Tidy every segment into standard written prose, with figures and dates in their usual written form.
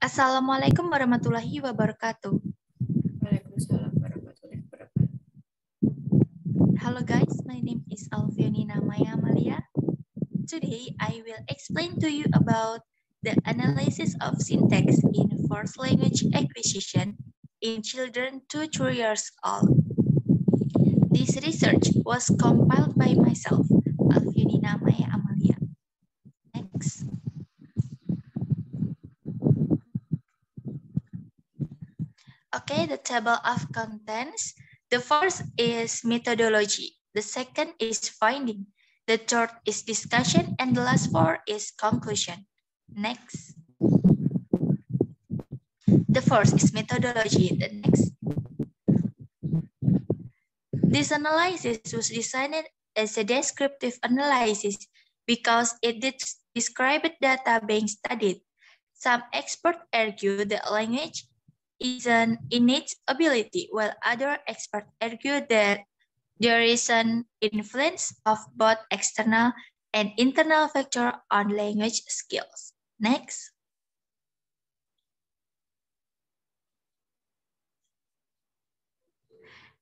Assalamualaikum warahmatullahi wabarakatuh. Waalaikumsalam warahmatullahi wabarakatuh. Hello guys, my name is Alfionina Maya Amalia. Today I will explain to you about the analysis of syntax in forced language acquisition in children 2 to 3 years old. This research was compiled by myself, Alfionina Maya Amalia. Next. Okay, the table of contents. The first is methodology. The second is finding. The third is discussion. And the last four is conclusion. Next. The first is methodology. The next. This analysis was designed as a descriptive analysis because it described data being studied. Some experts argue that language is an innate ability, while other experts argue that there is an influence of both external and internal factors on language skills. Next.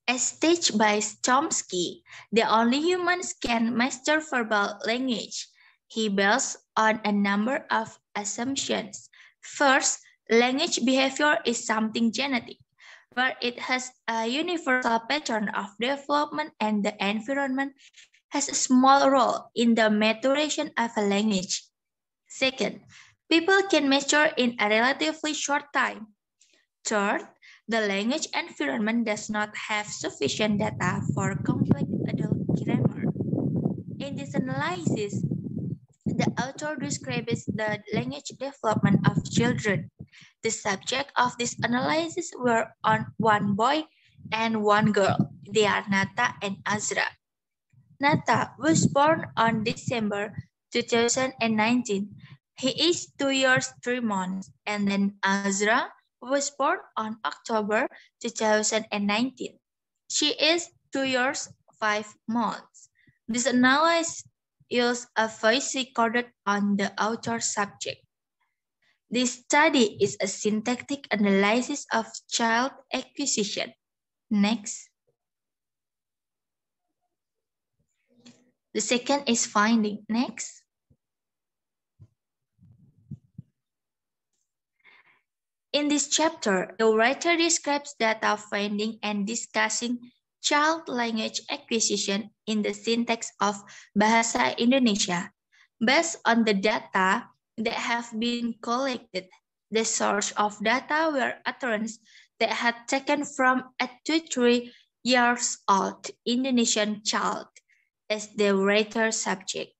As stated by Chomsky, the only humans can master verbal language. He builds on a number of assumptions. First, language behavior is something genetic, where it has a universal pattern of development and the environment has a small role in the maturation of a language. Second, people can mature in a relatively short time. Third, the language environment does not have sufficient data for complex adult grammar. In this analysis, the author describes the language development of children. The subject of this analysis were one boy and one girl. They are Nata and Azra. Nata was born on December 2019. He is 2 years 3 months. And then Azra was born on October 2019. She is 2 years 5 months. This analysis is a voice recorded on the author's subject. This study is a syntactic analysis of child acquisition. Next. The second is finding. Next. In this chapter, the writer describes data finding and discussing child language acquisition in the syntax of Bahasa Indonesia. Based on the data that have been collected, the source of data were utterance that had taken from a 2-3 years old Indonesian child as the writer subject.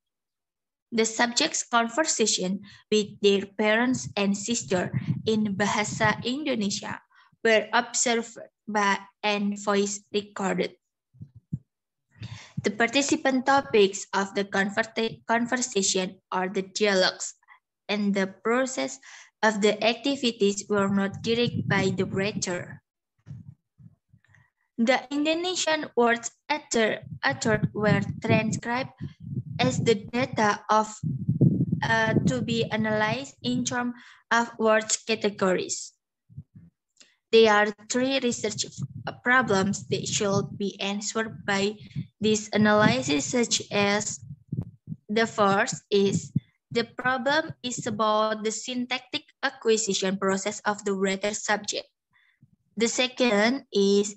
The subject's conversation with their parents and sister in Bahasa Indonesia were observed and voice recorded. The participant topics of the conversation are the dialogues, and the process of the activities were not directed by the writer. The Indonesian words uttered were transcribed as the data of to be analyzed in terms of word categories. There are 3 research problems that should be answered by this analysis, such as the first is the problem is about the syntactic acquisition process of the writer subject. The second is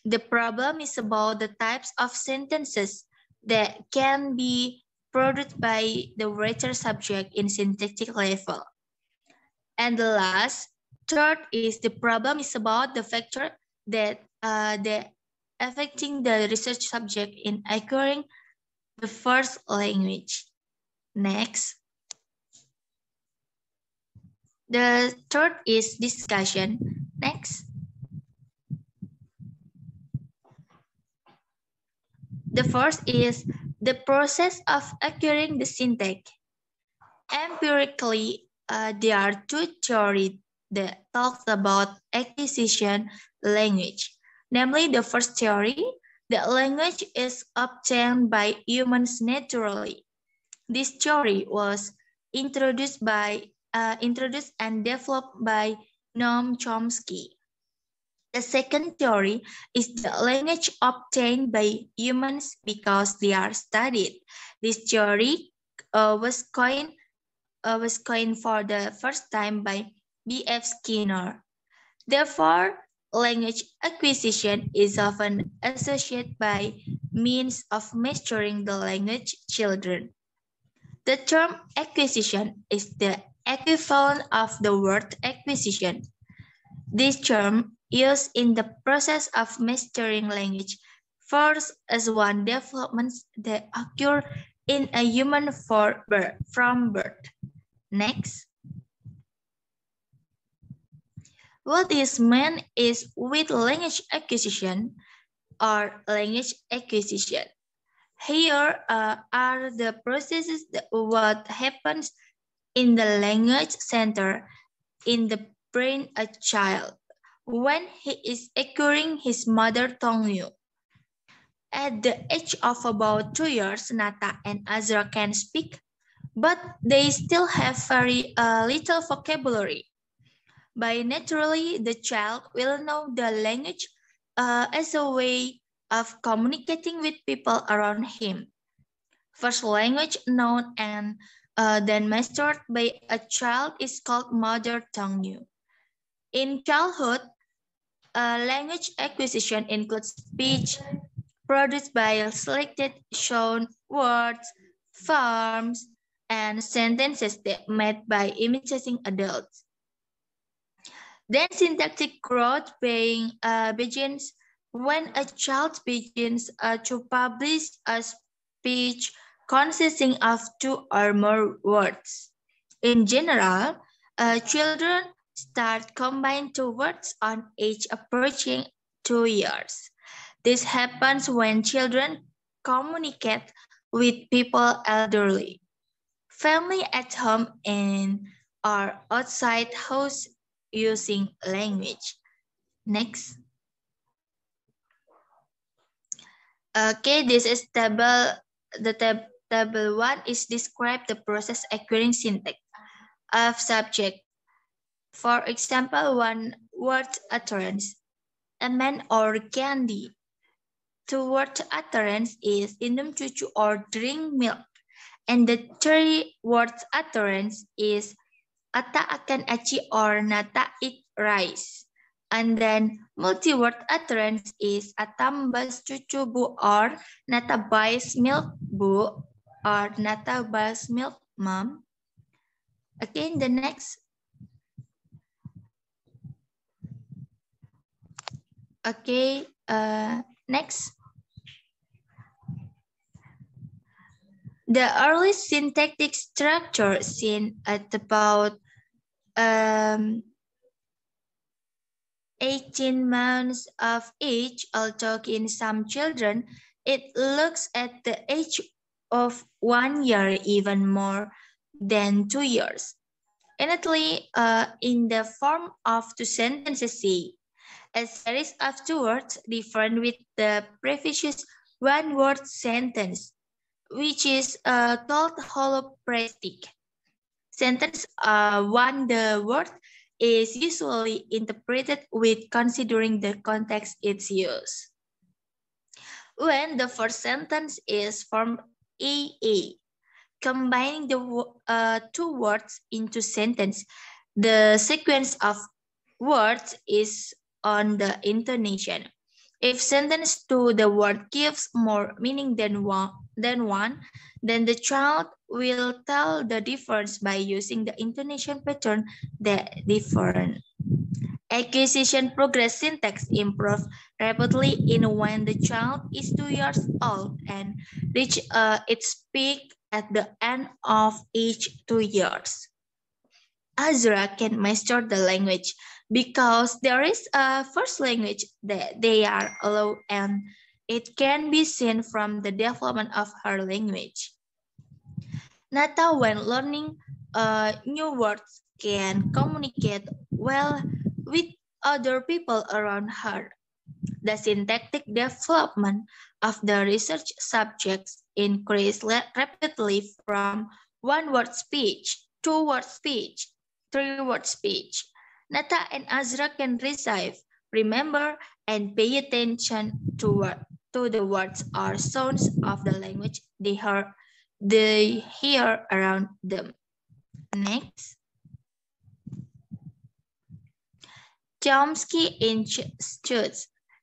the problem is about the types of sentences that can be produced by the writer subject in syntactic level. And the last, third is the problem is about the factor that affecting the research subject in acquiring the first language. Next. The third is discussion. Next. The first is the process of acquiring the syntax. Empirically, there are 2 theories that talks about acquisition language. Namely, the first theory, that language is obtained by humans naturally. This theory was introduced by introduced and developed by Noam Chomsky. The second theory is the language obtained by humans because they are studied. This theory was coined for the first time by B.F. Skinner. Therefore, language acquisition is often associated by means of measuring the language children. The term acquisition is the equivalent of the word acquisition. This term used in the process of mastering language refers as one developments that occur in a human from birth. Next. What is meant is with language acquisition or language acquisition. Here are the processes that what happens in the language center in the brain a child when he is acquiring his mother tongue. At the age of about 2 years, Nata and Azra can speak, but they still have very little vocabulary. By naturally, the child will know the language as a way of communicating with people around him. First language known and then mastered by a child is called mother tongue. In childhood, language acquisition includes speech produced by selected shown words, forms, and sentences that made by imitating adults. Then syntactic growth begins when a child begins to publish a speech consisting of 2 or more words. In general, children start combining 2 words on age approaching 2 years. This happens when children communicate with people elderly, family at home, and or outside house using language. Next. Okay, this is table. The table 1 is describe the process acquiring syntax of subject. For example, one word utterance, a man or candy. 2 word utterance is minum cucu or drink milk. And the 3 word utterance is Ata akan aci or Nata eat rice. And then multi-word utterance is Atam bas cucu bu or Nata buys milk bu or Nata buys milk mom. Again, the next. Okay, next. The early syntactic structure seen at about 18 months of age, although in some children, it looks at the age of 1 year, even more than 2 years. Innately, in the form of 2 sentences, say, a series of 2 words different with the previous 1 word sentence, which is called holoprastic. Sentence 1, the word is usually interpreted with considering the context it's used. When the first sentence is formed AA, combining the 2 words into sentence, the sequence of words is on the intonation. If sentence 2, the word gives more meaning than one, then the child will tell the difference by using the intonation pattern that different. Acquisition progress syntax improve rapidly in when the child is 2 years old and reach its peak at the end of age 2 years. Azra can master the language because there is a first language that they are allowed, and it can be seen from the development of her language. Nata, when learning new words, can communicate well with other people around her. The syntactic development of the research subjects increased rapidly from 1 word speech, 2 word speech, three-word speech. Nata and Azra can receive, remember, and pay attention to the words or sounds of the language they hear around them. Next. Chomsky Institute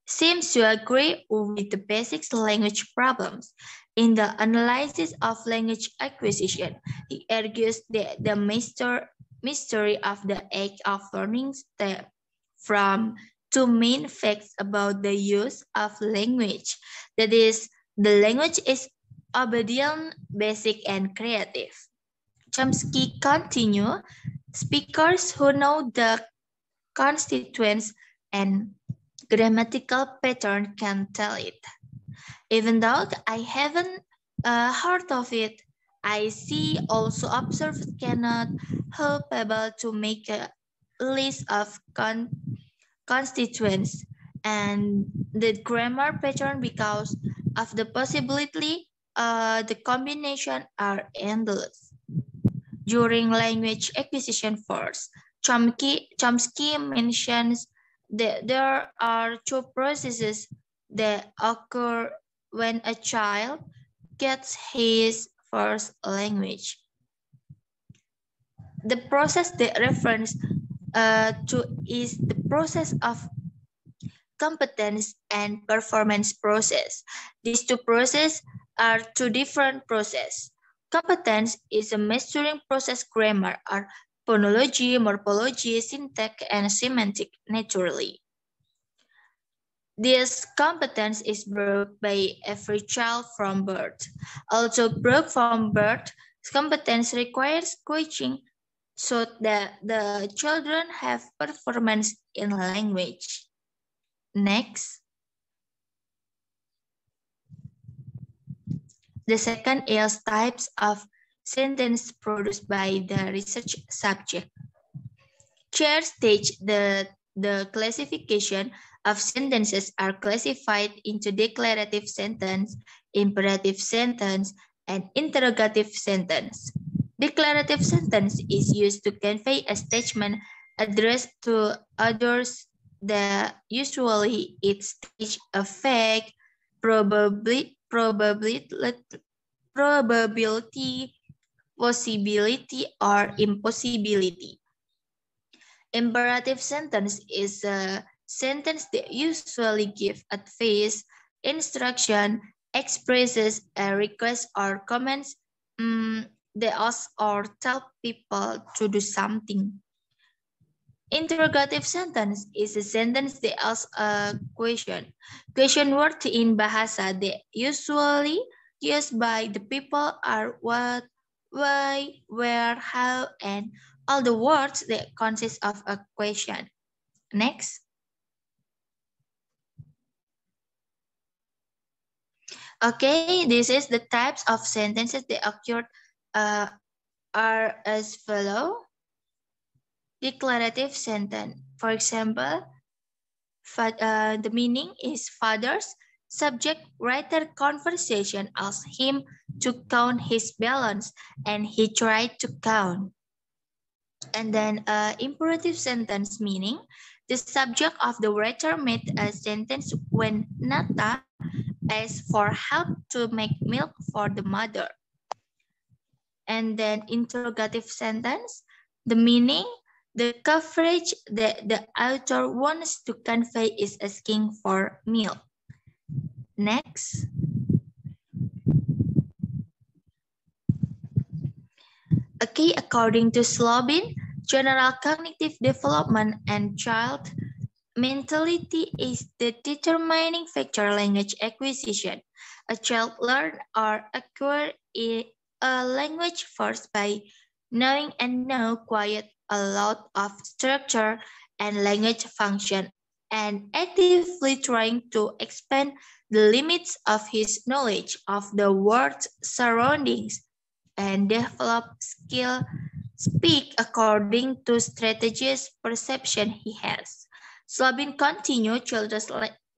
seems to agree with the basic language problems. In the analysis of language acquisition, he argues that the mystery of the act of learning stems from two main facts about the use of language. That is, the language is obedient, basic, and creative. Chomsky continues, speakers who know the constituents and grammatical pattern can tell it. Even though I haven't heard of it, I see also observers cannot help able to make a list of constituents and the grammar pattern because of the possibility the combination are endless. During language acquisition first, Chomsky mentions that there are two processes that occur when a child gets his first language. The process that reference to is the process of competence and performance process. These two processes are two different processes. Competence is a measuring process grammar or phonology, morphology, syntax, and semantic naturally. This competence is brought by every child from birth. Also brought from birth, competence requires coaching so that the children have performance in language. Next. The second is types of sentence produced by the research subject. Chair states that the classification of sentences are classified into declarative sentence, imperative sentence, and interrogative sentence. Declarative sentence is used to convey a statement addressed to others that usually it states a fact, probability, possibility, or impossibility. Imperative sentence is a sentence that usually gives advice, instruction, expresses a request or comments that ask or tell people to do something. Interrogative sentence is a sentence that asks a question. Question words in bahasa that usually used by the people are what, why, where, how, and all the words that consist of a question. Next. Okay, this is the types of sentences that occur are as follow. Declarative sentence. For example, the meaning is father's subject writer conversation asked him to count his balance and he tried to count. And then imperative sentence meaning the subject of the writer made a sentence when Nata asked for help to make milk for the mother. And then interrogative sentence, the meaning, the coverage that the author wants to convey is asking for milk. Next. Okay, according to Slobin, general cognitive development and child mentality is the determining factor language acquisition. A child learns or acquires a language first by knowing and know quite a lot of structure and language function and actively trying to expand the limits of his knowledge of the world's surroundings and develop skill speak according to strategies perception he has. Slobin continued, children's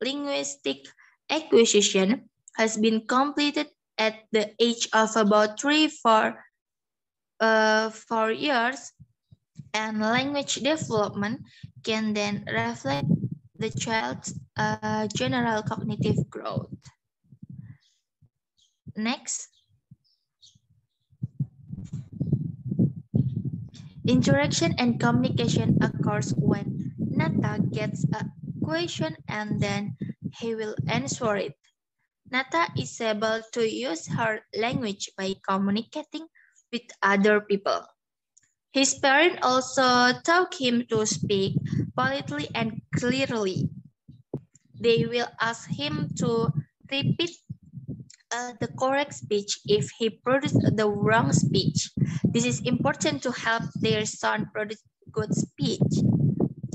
linguistic acquisition has been completed at the age of about 3-4 years. And language development can then reflect the child's general cognitive growth. Next. Interaction and communication occurs when Nata gets a question and then he will answer it. Nata is able to use her language by communicating with other people. His parents also taught him to speak politely and clearly. They will ask him to repeat the correct speech if he produced the wrong speech. This is important to help their son produce good speech.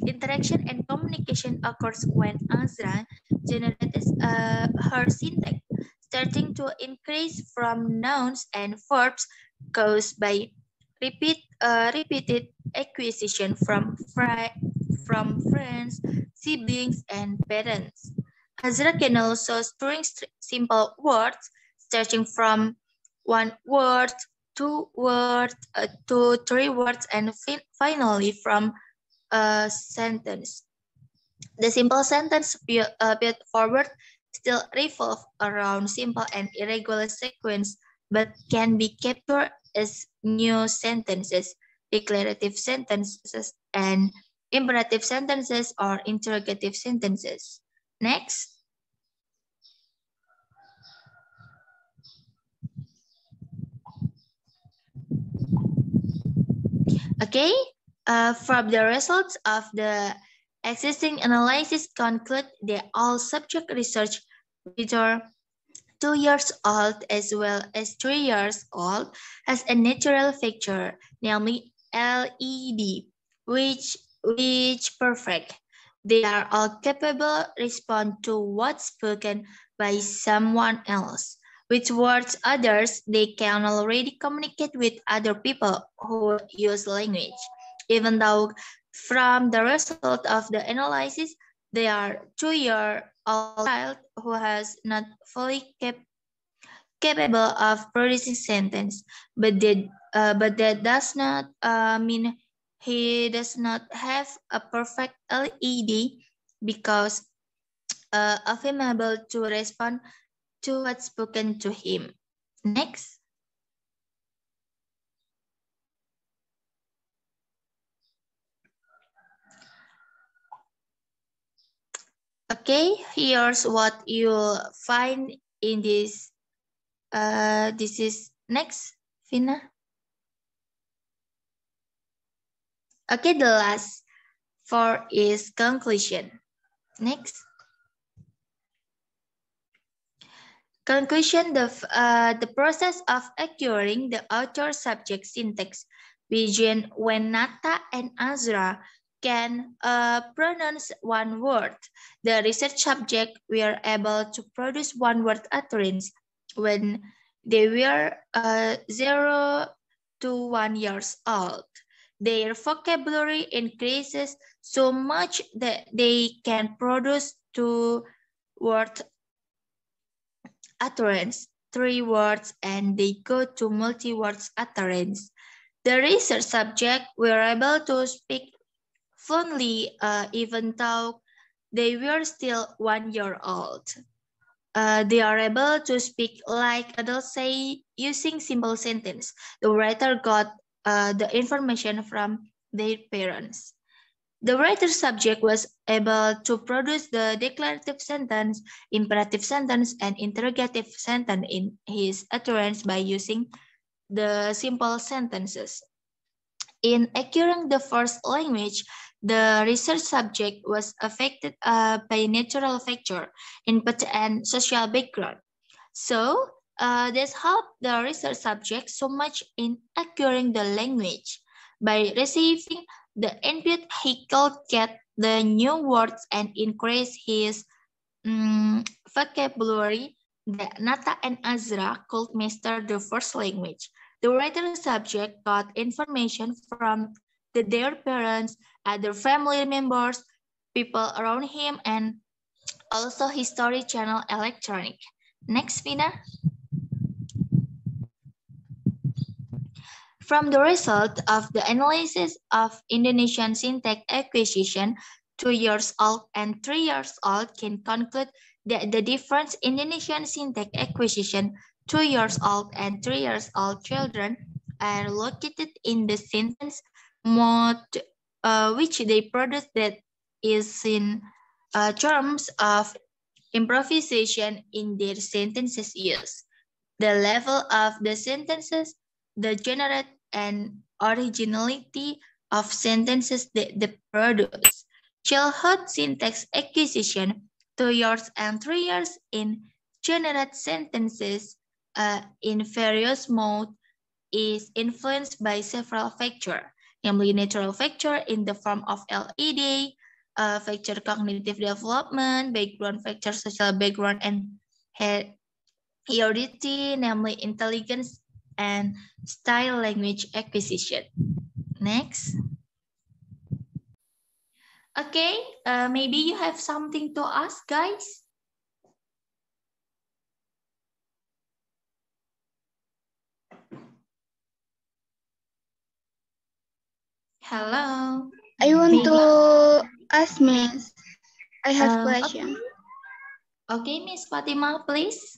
Interaction and communication occurs when Azra generates her syntax, starting to increase from nouns and verbs caused by repeated acquisition from friends, siblings, and parents. Azra can also string simple words, starting from one word, two words, to three words, and finally from a sentence. The simple sentence built forward still revolve around simple and irregular sequence, but can be captured as new sentences, declarative sentences, and imperative sentences or interrogative sentences. Next. Okay, from the results of the existing analysis conclude that all subject research, which are 2 years old as well as 3 years old, has a natural feature, namely LED, which perfect. They are all capable respond to what's spoken by someone else. With words others, they can already communicate with other people who use language. Even though from the result of the analysis, they are 2-year-old child who has not fully capable of producing sentence, but that does not mean he does not have a perfect LED because of him able to respond to what's spoken to him. Next. Okay, here's what you'll find in this. This is next, Vina. Okay, the last 4 is conclusion. Next. Conclusion, the process of acquiring the author-subject syntax begin when Nata and Azra can pronounce one word. The research subject were able to produce one-word utterance when they were 0 to 1 years old. Their vocabulary increases so much that they can produce 2-word utterance, 3 words, and they go to multi-words utterance. The research subject were able to speak fluently even though they were still 1 year old. They are able to speak like adults say using simple sentence. The writer got the information from their parents. The writer subject was able to produce the declarative sentence, imperative sentence, and interrogative sentence in his utterance by using the simple sentences. In acquiring the first language, the research subject was affected by natural factor, input, and social background. So, this helped the research subject so much in acquiring the language. By receiving the input, he could get the new words and increase his vocabulary. The Nata and Azra could master the first language. The writer subject got information from their parents, other family members, people around him, and also History Channel Electronic. Next, Vina. From the result of the analysis of Indonesian syntax acquisition, 2 years old and 3 years old can conclude that the difference in Indonesian syntax acquisition, 2 years old and 3 years old children are located in the sentence mode which they produce, that is in terms of improvisation in their sentences use, the level of the sentences, the genre and originality of sentences that they produce. Childhood syntax acquisition, 2 years and 3 years in generate sentences in various modes is influenced by several factors, namely natural factor in the form of LED, factor cognitive development, background factor, social background, and heredity, namely intelligence and style language acquisition. Next. Okay, maybe you have something to ask, guys. Hello. I want to ask Miss. I have Okay. question. Okay, Miss Fatima, please.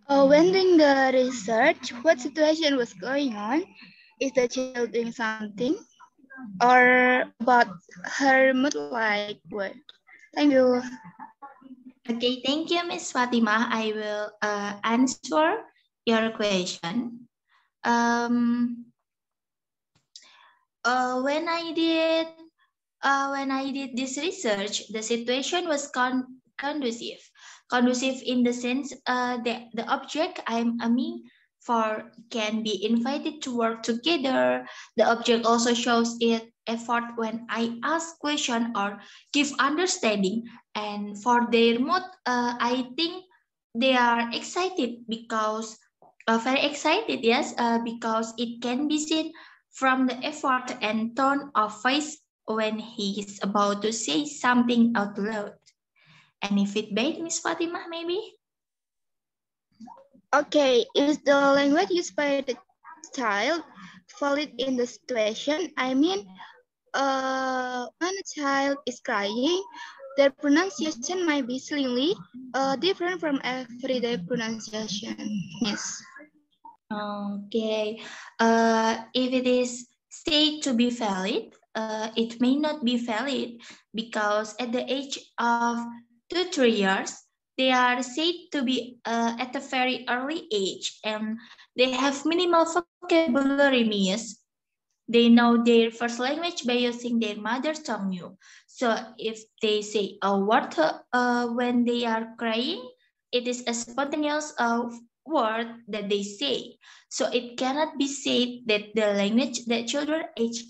When doing the research, what situation was going on? Is the child doing something? Or about her mood like what? Thank you. Okay, thank you, Miss Fatima. I will answer your question. When I did this research, the situation was conducive. Conducive in the sense that the object I'm aiming for can be invited to work together. The object also shows it effort when I ask question or give understanding. And for their mood, I think they are excited because very excited, yes, because it can be seen from the effort and tone of voice when he is about to say something out loud. Any feedback, Miss Fatima, maybe? Okay, is the language used by the child valid in the situation? I mean, when a child is crying, their pronunciation might be slightly different from everyday pronunciation. Yes. Okay. If it is said to be valid, it may not be valid because at the age of 2-3 years, they are said to be at a very early age and they have minimal vocabulary, means they know their first language by using their mother tongue. So if they say a word when they are crying, it is a spontaneous word that they say. So it cannot be said that the language that children aged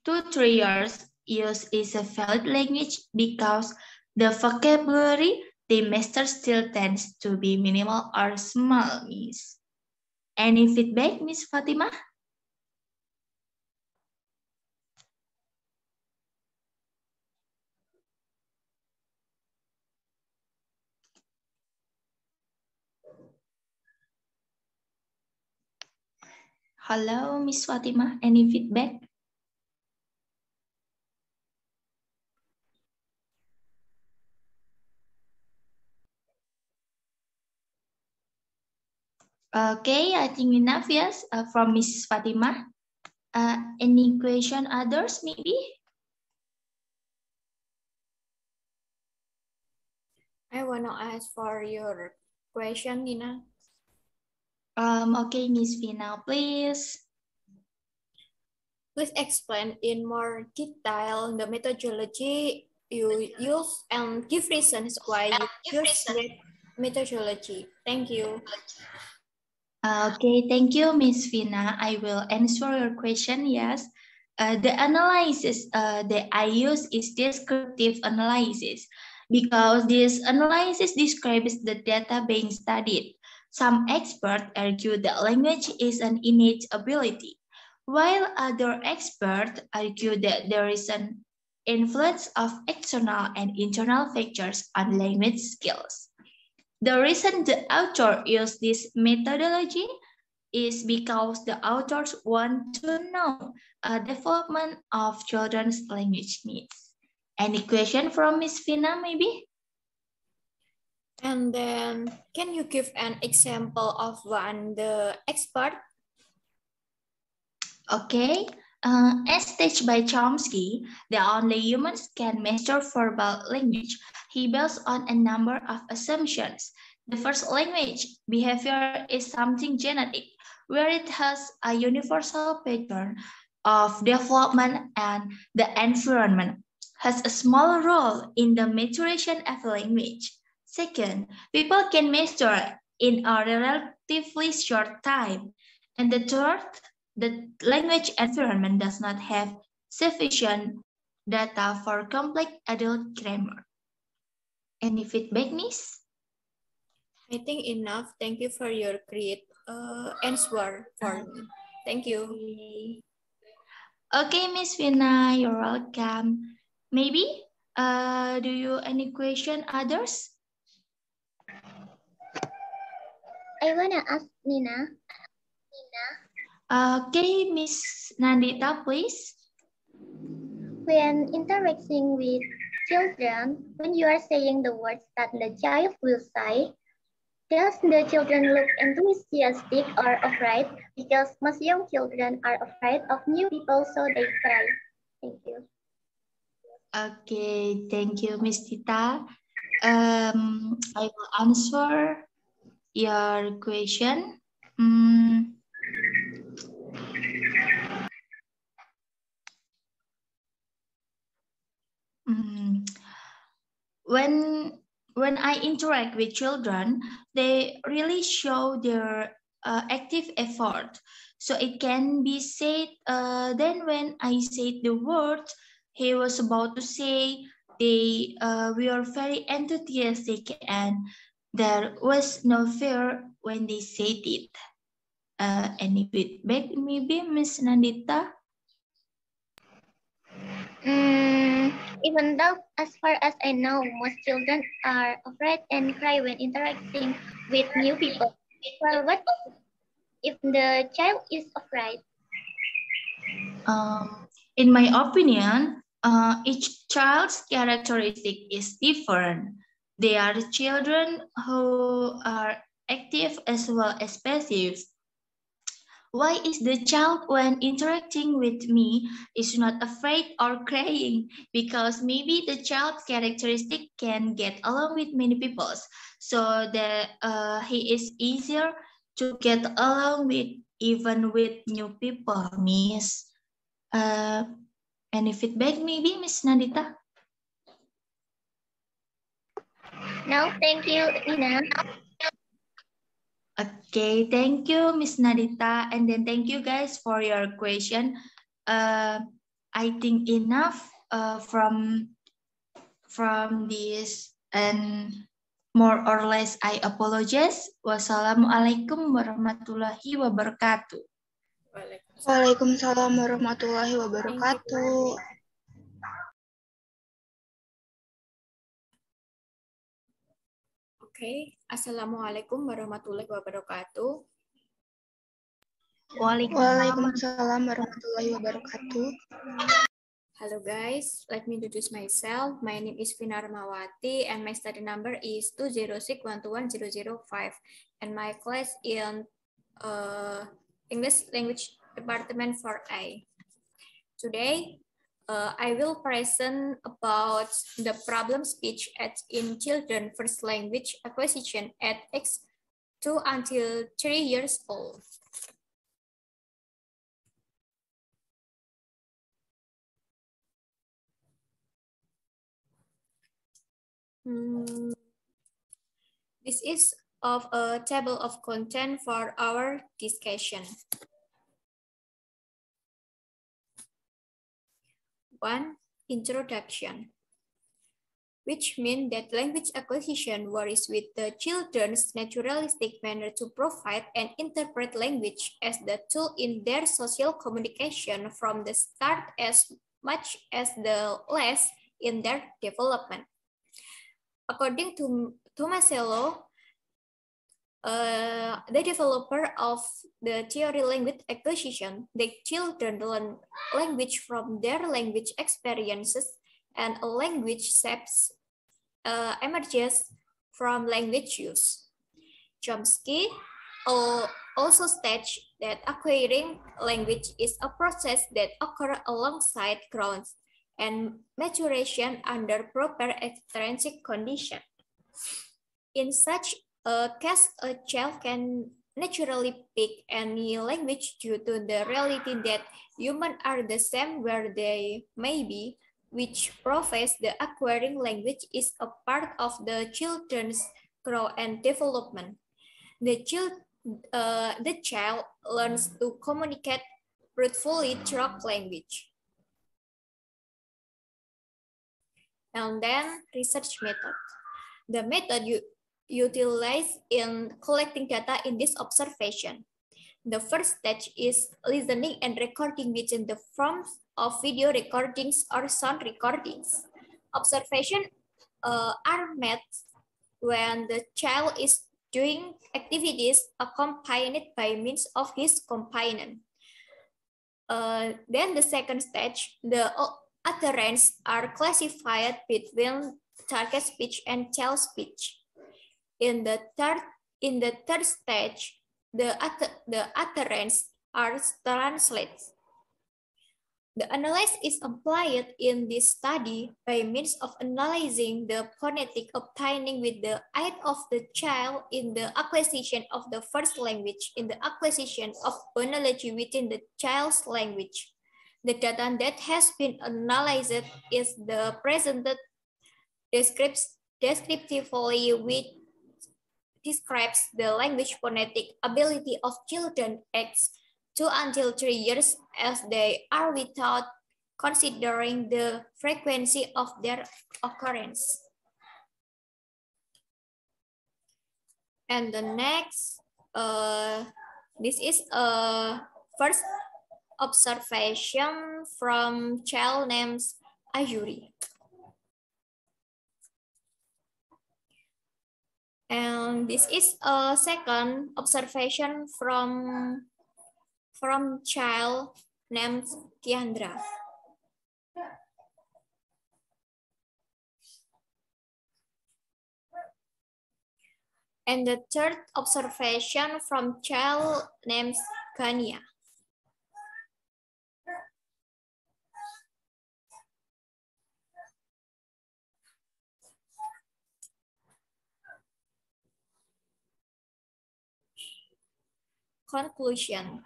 2-3 years use is a valid language because the vocabulary they master still tends to be minimal or small, Miss. Any feedback, Miss Fatima? Hello, Miss Fatima. Any feedback? Okay, I think enough, yes, from Miss Fatima. Any question others, maybe? I want to ask for your question, Nina. Okay, Miss Vina, please. Please explain in more detail the methodology you use and give reasons why you use that methodology. Thank you. Okay, thank you, Miss Vina. I will answer your question, yes. The analysis that I use is descriptive analysis because this analysis describes the data being studied. Some experts argue that language is an innate ability, while other experts argue that there is an influence of external and internal factors on language skills. The reason the author used this methodology is because the authors want to know a development of children's language needs. Any question from Miss Vina, maybe? And then, can you give an example of one the expert? Okay. As stated by Chomsky, the only humans can master verbal language. He builds on a number of assumptions. The first language behavior is something genetic, where it has a universal pattern of development, and the environment has a small role in the maturation of a language. Second, people can master in a relatively short time. And the third, the language environment does not have sufficient data for complex adult grammar. Any feedback, Miss? I think enough. Thank you for your great answer for me. Thank you. Okay, Miss Vina, you're welcome. Maybe, do you any question others? I wanna ask Nina. Okay, Miss Nandita, please. When interacting with children, when you are saying the words that the child will say, does the children look enthusiastic or afraid? Because most young children are afraid of new people, so they cry. Thank you. Okay, thank you, Miss Tita. I will answer your question. When I interact with children, they really show their active effort. So it can be said, then when I said the word he was about to say, they were very enthusiastic and there was no fear when they said it. Any feedback maybe, Miss Nandita? Even though, as far as I know, most children are afraid and cry when interacting with new people. Well, what if the child is afraid? In my opinion, each child's characteristic is different. They are children who are active as well as passive. Why is the child when interacting with me is not afraid or crying? Because maybe the child's characteristic can get along with many people. So that he is easier to get along with even with new people, Miss. Any feedback maybe, Miss Nandita? No, thank you, Nina. Okay, thank you, Miss Nadita, and then thank you guys for your question. I think enough from this, and more or less I apologize. Wassalamualaikum warahmatullahi wabarakatuh. Waalaikumsalam warahmatullahi wabarakatuh. Okay, Assalamualaikum warahmatullahi wabarakatuh. Waalaikumsalam warahmatullahi wabarakatuh. Hello guys, let me introduce myself. My name is Vina Rahmawati and my study number is 206121005 and my class in English Language Department 4A. Today, I will present about the problem speech in children first language acquisition at age 2 until 3 years old. This is of a table of content for our discussion. 1. Introduction, which means that language acquisition varies with the children's naturalistic manner to provide and interpret language as the tool in their social communication from the start as much as the last in their development. According to Tomasello, the developer of the theory language acquisition, the children learn language from their language experiences, and a language shapes emerges from language use. Chomsky also states that acquiring language is a process that occurs alongside growth and maturation under proper extrinsic conditions. In such a case, a child can naturally pick any language due to the reality that humans are the same where they may be, which proves the acquiring language is a part of the children's growth and development. The child learns to communicate truthfully through language. And then research method. The method utilized in collecting data in this observation. The first stage is listening and recording within the forms of video recordings or sound recordings. Observations are made when the child is doing activities accompanied by means of his companion. Then the second stage, the utterances are classified between target speech and child speech. In the third stage, the utterances are translated. The analysis is applied in this study by means of analyzing the phonetic obtaining with the aid of the child in the acquisition of the first language, in the acquisition of phonology within the child's language. The data that has been analyzed is the presented descriptively, which describes the language phonetic ability of children aged 2 until 3 years as they are without considering the frequency of their occurrence. And the next, this is a first observation from child named Ayuri. And this is a second observation from child named Tiandra. And the third observation from child named Kania. Conclusion.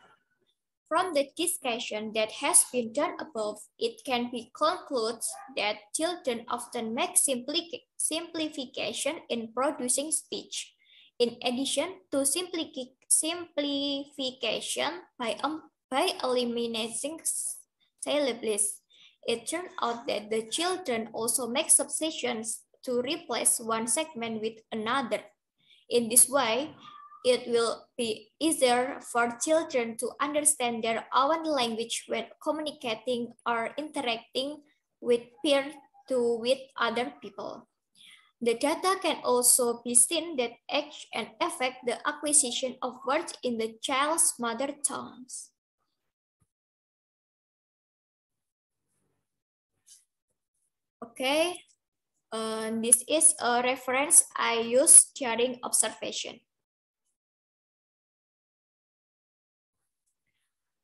From the discussion that has been done above, it can be concluded that children often make simplification in producing speech. In addition to simplification by eliminating syllables, it turned out that the children also make substitutions to replace one segment with another. In this way, it will be easier for children to understand their own language when communicating or interacting with with other people. The data can also be seen that act and affect the acquisition of words in the child's mother tongues. Okay, this is a reference I use during observation.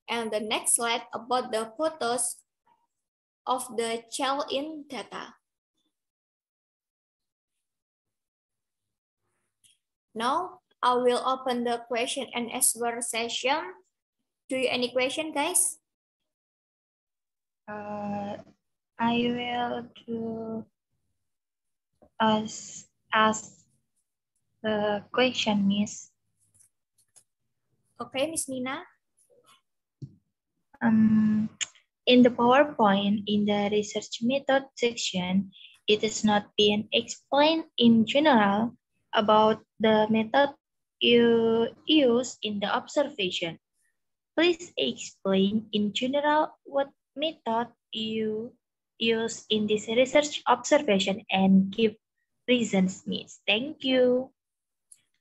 And the next slide about the photos of the child in data. Now, I will open the question and answer session. Do you any question, guys? I will do ask the question, Miss. Okay, Miss Nina. In the PowerPoint, in the research method section, it is not being explained in general about the method you use in the observation. Please explain in general what method you use in this research observation and give reasons, Miss. Thank you.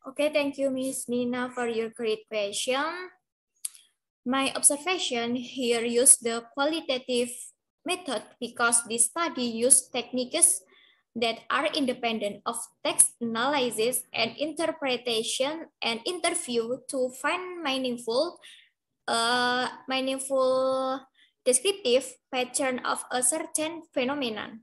Okay, thank you, Miss Nina, for your great question. My observation here use the qualitative method because this study used techniques that are independent of text analysis and interpretation and interview to find meaningful descriptive pattern of a certain phenomenon.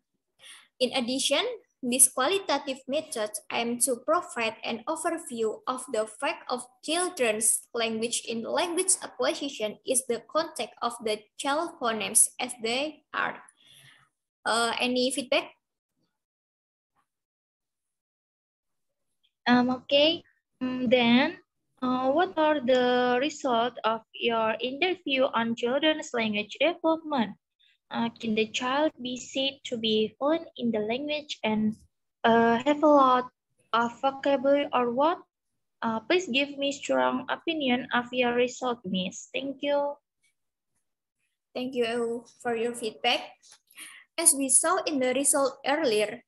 In addition, these qualitative methods aim to provide an overview of the fact of children's language in language acquisition is the context of the child phonemes as they are. Any feedback? Okay. Then, what are the results of your interview on children's language development? Can the child be said to be fluent in the language and have a lot of vocabulary or what? Please give me strong opinion of your result, Miss. Thank you. Thank you for your feedback. As we saw in the result earlier,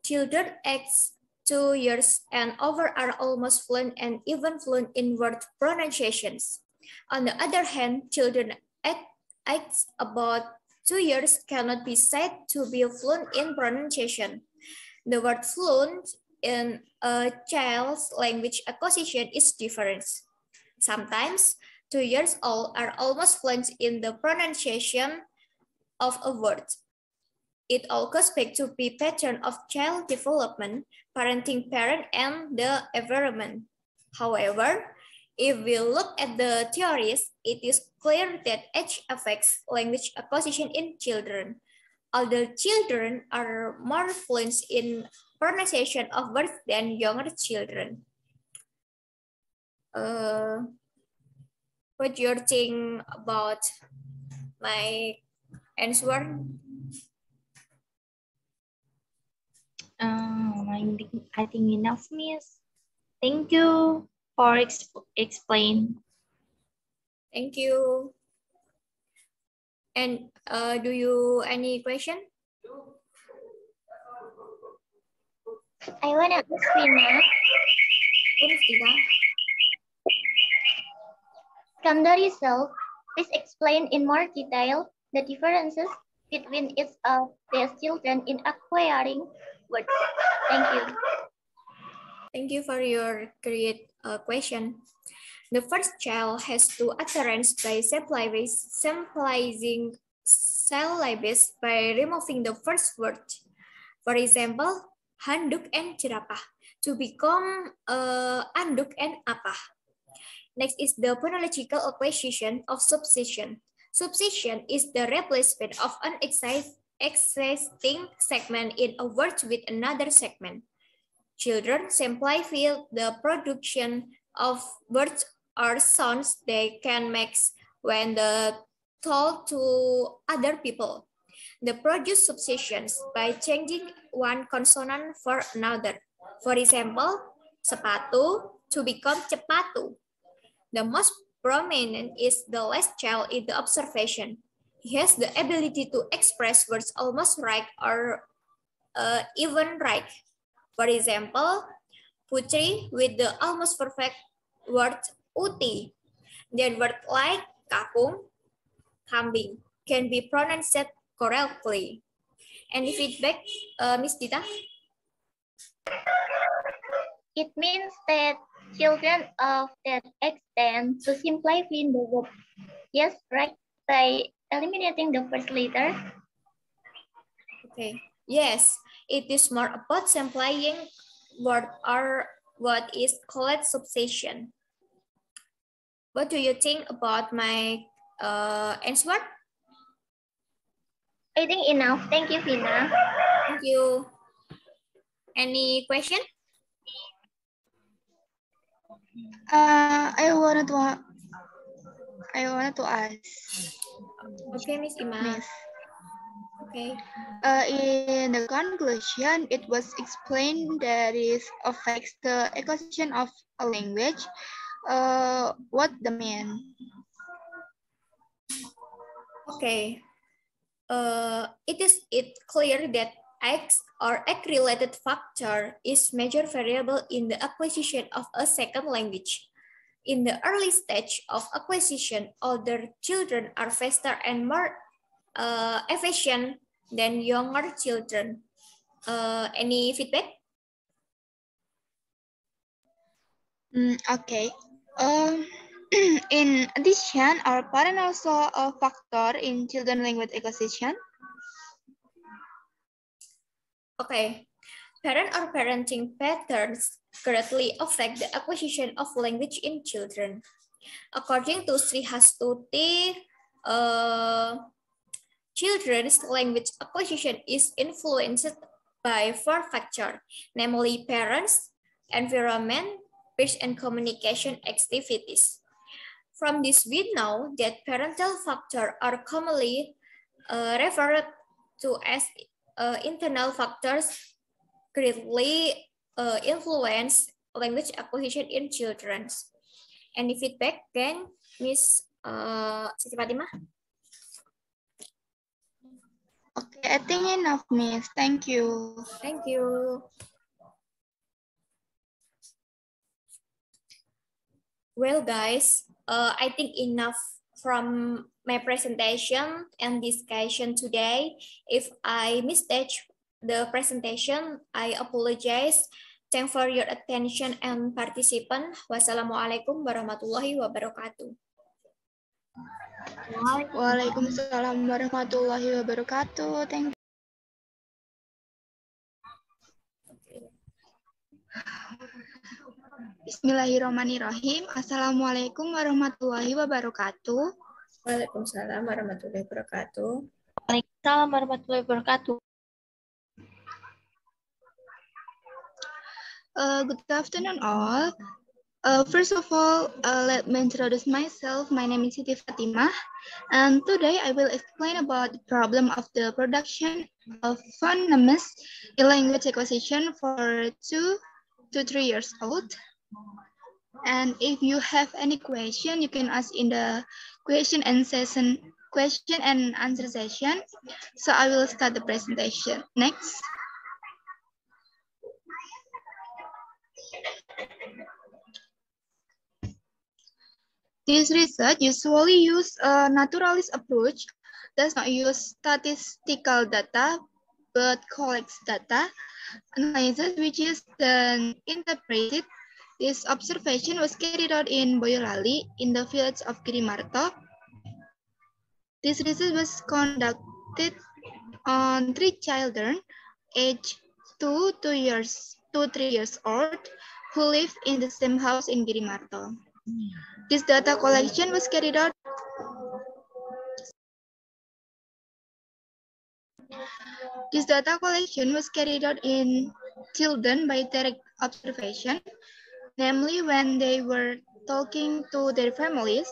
children aged 2 years and over are almost fluent and even fluent in word pronunciations. On the other hand, children aged about 2 years cannot be said to be fluent in pronunciation. The word fluent in a child's language acquisition is different. Sometimes 2 years old are almost fluent in the pronunciation of a word. It all goes back to the pattern of child development, parenting parent, and the environment. However, if we look at the theories, it is clear that age affects language acquisition in children. Older children are more fluent in pronunciation of words than younger children. What do you think about my answer? I think enough, Miss. Thank you for explain. Thank you. And do you any question? I want to ask Rina. From the result, please explain in more detail the differences between each of the children in acquiring words. Thank you. Thank you for your great question. The first child has to utterance by simplifying syllabus by removing the first word. For example, handuk and jerapah to become anduk and apah. Next is the phonological acquisition of substitution. Substitution is the replacement of an existing segment in a word with another segment. Children simplify the production of words or sounds they can make when told to other people. They produce substitutions by changing one consonant for another. For example, sepatu to become cepatu. The most prominent is the last child in the observation. He has the ability to express words almost right or even right. For example, Putri with the almost perfect word uti. Then word like kakung, kambing can be pronounced correctly. Any feedback, Miss Dita? It means that children of that extent to simplify the word. Yes, right? By eliminating the first letter. Okay. Yes, it is more about simplifying word or what is called substitution. What do you think about my answer? I think enough. Thank you, Vina. Thank you. Any question? I wanted to ask. Okay, Miss Ima. Miss. Okay. In the conclusion, it was explained that it affects the acquisition of a language. What the mean? Okay. It clear that X or egg-related factor is major variable in the acquisition of a second language. In the early stage of acquisition, older children are faster and more efficient than younger children. Any feedback? Okay. In addition, are parents also a factor in children language acquisition? Okay. Parent or parenting patterns greatly affect the acquisition of language in children. According to Sri Hastuti, children's language acquisition is influenced by 4 factors, namely parents, environment, peers, and communication activities. From this, we know that parental factors are commonly referred to as internal factors greatly influence language acquisition in children. Any feedback, then, Miss Siti Fatimah? Okay, I think enough, Miss. Thank you. Thank you. Well, guys, I think enough from my presentation and discussion today. If I misstate the presentation, I apologize. Thanks for your attention and participation. Wassalamualaikum warahmatullahi wabarakatuh. Waalaikumsalam warahmatullahi wabarakatuh. Thank you. Bismillahirrahmanirrahim. Assalamualaikum warahmatullahi wabarakatuh. Waalaikumsalam warahmatullahi wabarakatuh. Waalaikumsalam warahmatullahi wabarakatuh. Good afternoon, all. First of all, let me introduce myself. My name is Siti Fatimah, and today I will explain about the problem of the production of phonemes in language acquisition for 2 to 3 years old. And if you have any question, you can ask in the question and answer session. So I will start the presentation. Next. This research usually use a naturalist approach, does not use statistical data, but collects data, analysis which is then interpreted. This observation was carried out in Boyolali in the village of Girimarto. This research was conducted on 3 children aged 2 to 3 years old who lived in the same house in Girimarto. This data collection was carried out in children by direct observation, namely when they were talking to their families.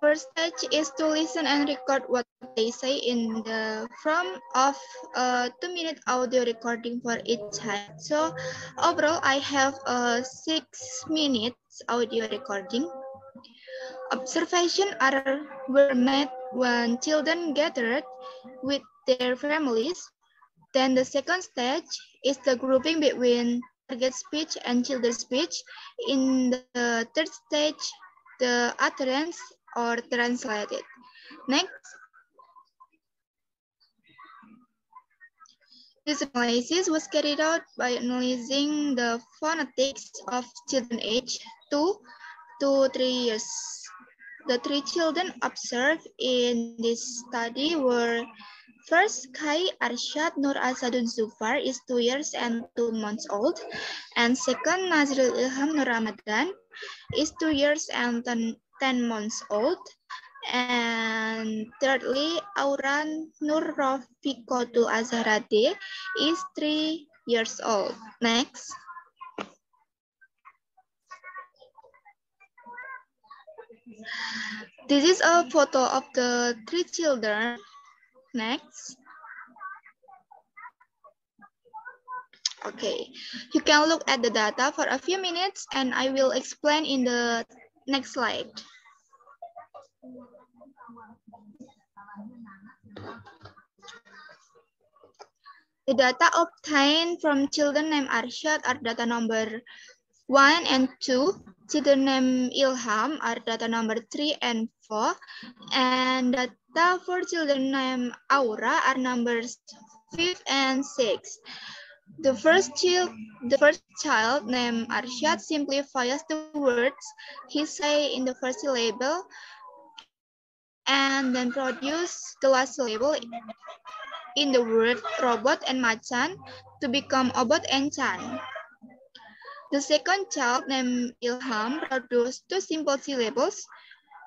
First stage is to listen and record what they say in the form of a 2-minute audio recording for each child. So overall, I have a 6 minutes audio recording. Observations were made when children gathered with their families. Then the second stage is the grouping between target speech and children's speech. In the third stage, the utterance or translated. Next. This analysis was carried out by analyzing the phonetics of children aged 2 to 3 years. The 3 children observed in this study were first Kai Arshad Nur Asadun Zufar is 2 years and 2 months old, and second Nazrul Ilham Nur Ramadan is 2 years and 10 months old, and thirdly Auran Nur Rafiqatul Azharade is 3 years old. Next. This is a photo of the 3 children. Next. Okay, you can look at the data for a few minutes and I will explain in the next slide. The data obtained from children named Arsyad are data number 1 and 2. Children named Ilham are data number 3 and 4. And data for children named Aura are numbers 5 and 6. The first child named Arsyad simplifies the words he say in the first syllable and then produce the last syllable in the word robot and macan to become obat and chan. The second child named Ilham produced two simple syllables.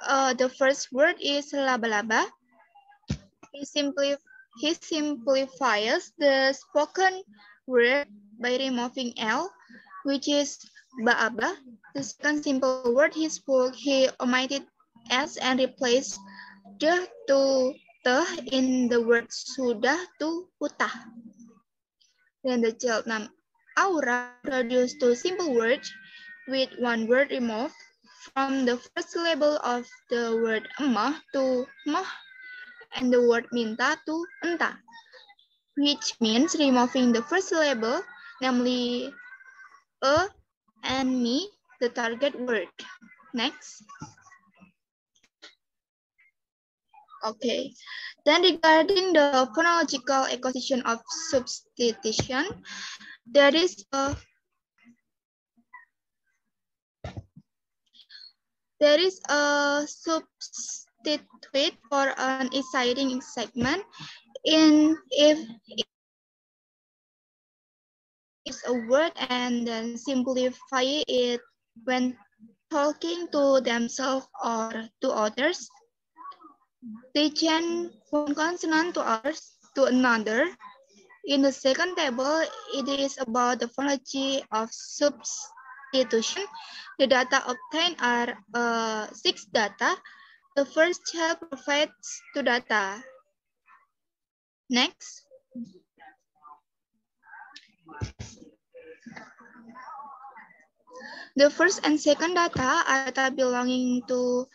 The first word is laba-laba. He simplifies the spoken word by removing L, which is ba'aba. The second simple word he spoke, he omitted S and replaced the to teh in the word sudah to utah. Then the child named Aura produced two simple words with one word removed from the first syllable of the word emah to mah and the word minta to entah, which means removing the first syllable, namely a and me, the target word. Next. Okay. Then regarding the phonological acquisition of substitution, there is a substitute for an exciting segment in if it's a word and then simplify it when talking to themselves or to others. They change one consonant to another. In the second table, it is about the phonology of substitution. The data obtained are 6 data. The first child provides 2 data. Next. The first and second data are data belonging to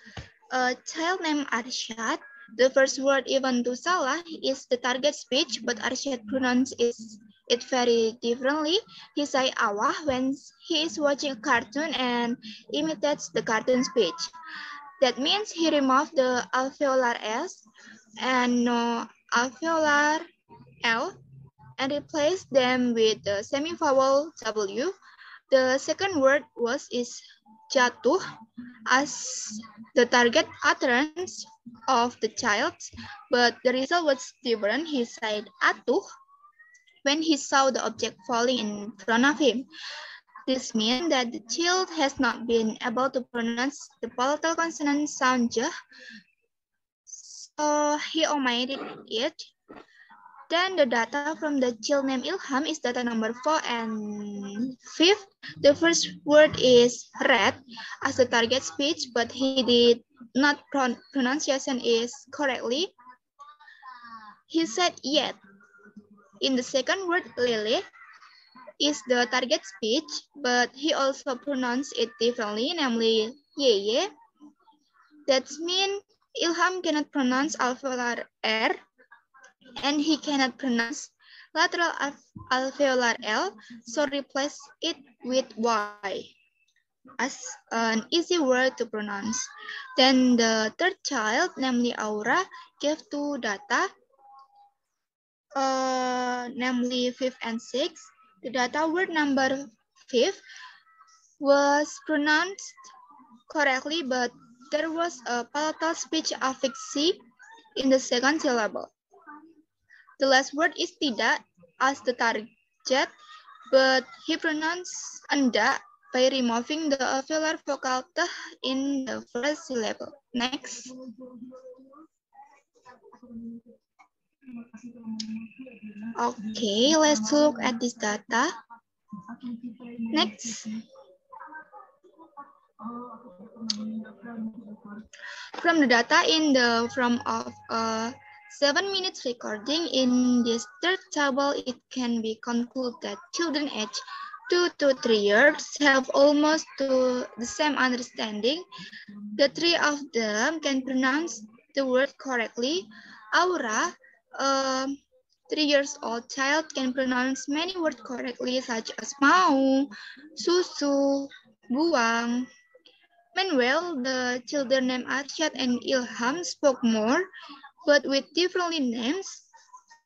a child named Arsyad. The first word even to Salah is the target speech, but Arsyad pronounces it very differently. He say awah when he is watching a cartoon and imitates the cartoon speech. That means he removed the alveolar S and no alveolar L and replaced them with the semi-vowel W. The second word is jatuh as the target utterance of the child, but the result was different. He said atuh when he saw the object falling in front of him. This means that the child has not been able to pronounce the palatal consonant sound j, so he omitted it. Then the data from the child named Ilham is data number 4 and 5. The first word is red as the target speech, but he did not pronunciation is correctly. He said yet. In the second word, lily is the target speech, but he also pronounced it differently, namely ye. That means Ilham cannot pronounce alveolar R, and he cannot pronounce lateral alveolar L, so replace it with Y as an easy word to pronounce. Then the third child, namely Aura, gave 2 data, namely 5 and 6. The data word number 5 was pronounced correctly, but there was a palatal speech affixy in the second syllable. The last word is tidak as the target, but he pronounced anda by removing the alveolar vocal teh in the first syllable. Next. Okay, let's look at this data. Next. From the data in the form of 7 minutes recording in this third table, it can be concluded that children aged 2 to 3 years have almost the same understanding. The 3 of them can pronounce the word correctly. Aura 3-year-old child can pronounce many words correctly, such as mau, susu, buang. Meanwhile, the children named Arsyad and Ilham spoke more, but with different names.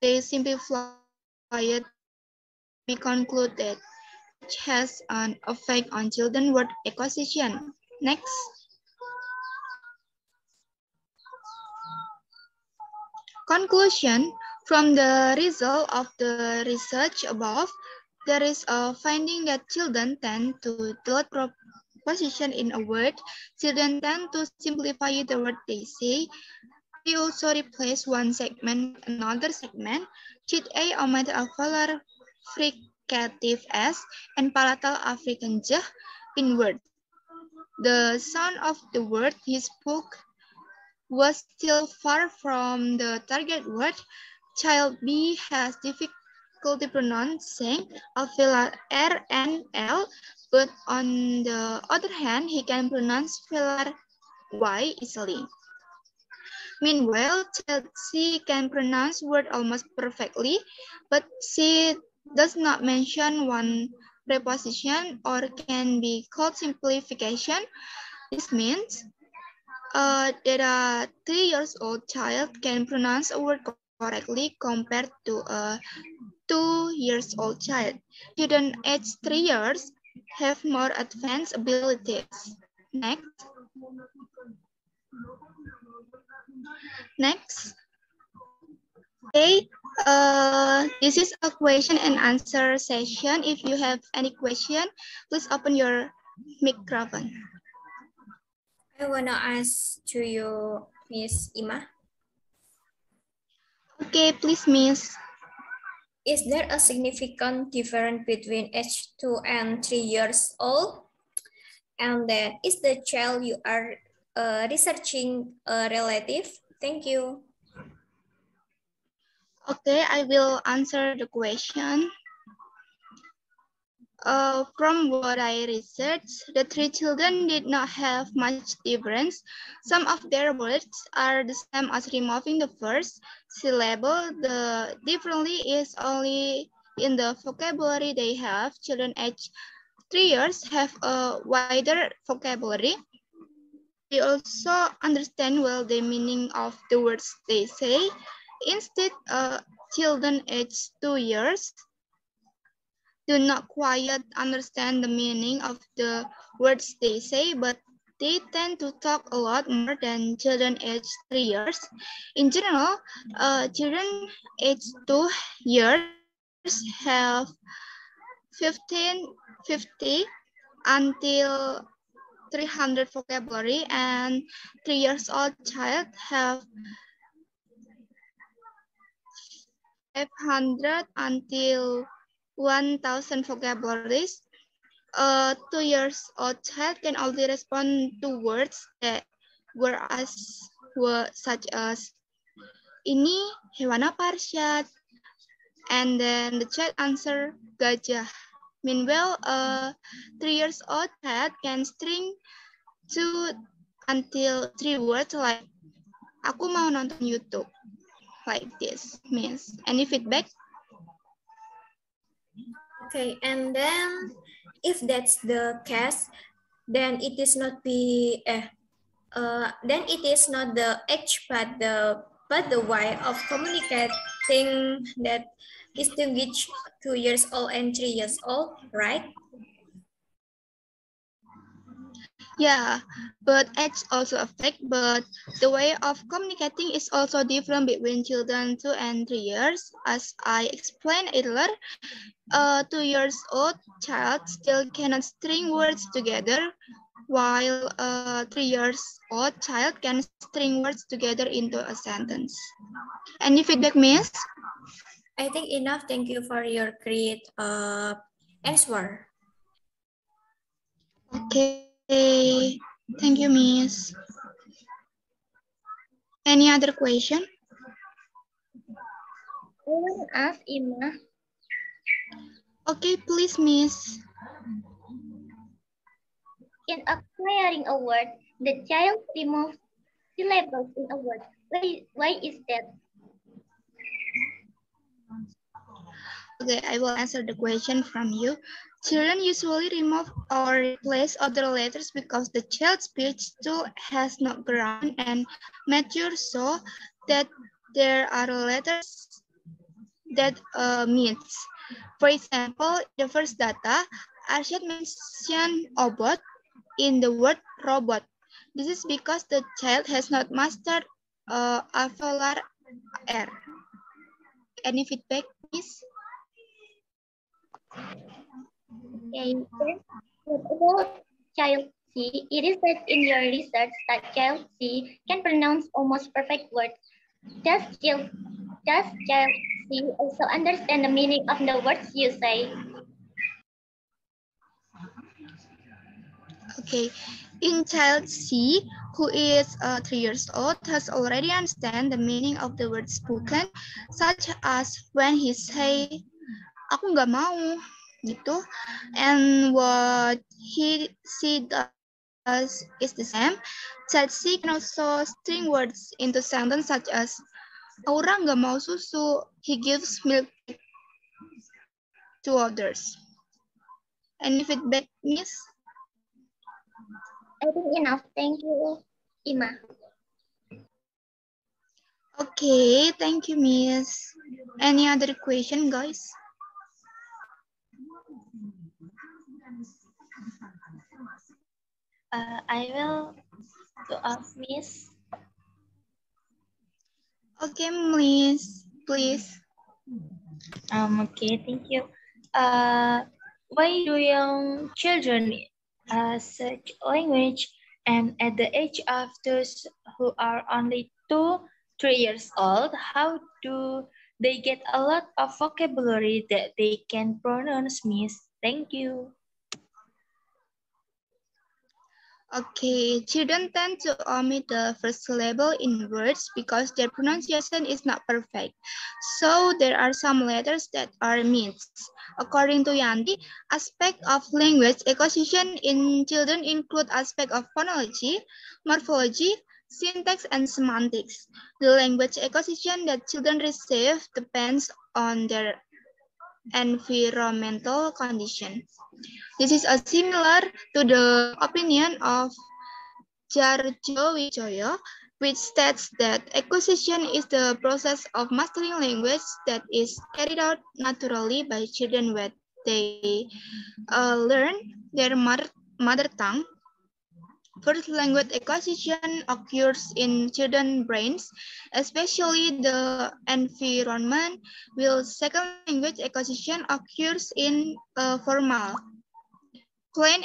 They simplified to be concluded, which has an effect on children word acquisition. Next. Conclusion. From the result of the research above, there is a finding that children tend to delete preposition in a word. Children tend to simplify the word they say. They also replace one segment with another segment. Sheet A omitted a volar fricative S and palatal African J in words. The sound of the word he spoke was still far from the target word. Child B has difficulty pronouncing a velar R and L, but on the other hand, he can pronounce velar Y easily. Meanwhile, child C can pronounce word almost perfectly, but she does not mention one preposition or can be called simplification. This means that a 3-year-old child can pronounce a word correctly compared to a 2-year-old child. Children aged 3 years have more advanced abilities. Next. Okay, this is a question and answer session. If you have any question, please open your microphone. I want to ask to you, Miss Ima. Okay, please, Miss. Is there a significant difference between age 2 and 3 years old? And then, is the child you are researching a relative? Thank you. Okay, I will answer the question. From what I researched, the 3 children did not have much difference. Some of their words are the same as removing the first syllable. The differently is only in the vocabulary they have. Children aged 3 years have a wider vocabulary. They also understand well the meaning of the words they say. Instead, children aged 2 years do not quite understand the meaning of the words they say, but they tend to talk a lot more than children aged 3 years. In general, children aged 2 years have 50 until 300 vocabulary, and 3 years old child have 500 until 1,000 vocabularies. A 2-year-old child can only respond to words that were such as ini hewan apa Arsyad, and then the child answer gajah. Meanwhile, a 3-year-old child can string 2 until 3 words like aku mau nonton YouTube, like this. Miss, any feedback? Okay, and then if that's the case, then it is not then it is not the age but the way of communicating that distinguish 2 years old and 3 years old, right? Yeah, but age also affect, but the way of communicating is also different between children 2 and 3 years. As I explained earlier, a 2-year-old child still cannot string words together, while a 3-year-old child can string words together into a sentence. Any feedback, Miss? I think enough. Thank you for your great answer. Okay, thank you, Miss. Any other question? I want to ask Ima. Okay, please, Miss. In acquiring a word, the child removes syllables in a word. Why is that? Okay, I will answer the question from you. Children usually remove or replace other letters because the child's speech still has not grown and matured so that there are letters that means. For example, the first data, Arshad mentioned obot in the word robot. This is because the child has not mastered alveolar R. Any feedback, Miss? Okay. What about child C? It is said in your research that child C can pronounce almost perfect words. Does child C also understand the meaning of the words you say? Okay. In child C, who is 3 years old, has already understand the meaning of the words spoken, such as when he say, aku nggak mau, gitu. And what she does is the same. Child C can also string words into sentence such as, Aura nggak mau susu, he gives milk to others. Any feedback, Miss? I think enough. Thank you, Ima. Okay, thank you, Miss. Any other question, guys? I will to ask Miss. Okay, Miss, please. Okay, thank you. Why do young children search language, and at the age of those who are only 2-3 years old, how do they get a lot of vocabulary that they can pronounce, Miss? Thank you. Okay, children tend to omit the first syllable in words because their pronunciation is not perfect. So there are some letters that are missed. According to Yanti, aspect of language acquisition in children include aspect of phonology, morphology, syntax, and semantics. The language acquisition that children receive depends on their environmental conditions. This is similar to the opinion of Jarjo Wijoyo, which states that acquisition is the process of mastering language that is carried out naturally by children when they learn their mother tongue. First language acquisition occurs in children's brains, especially the environment, while second language acquisition occurs in a formal, plain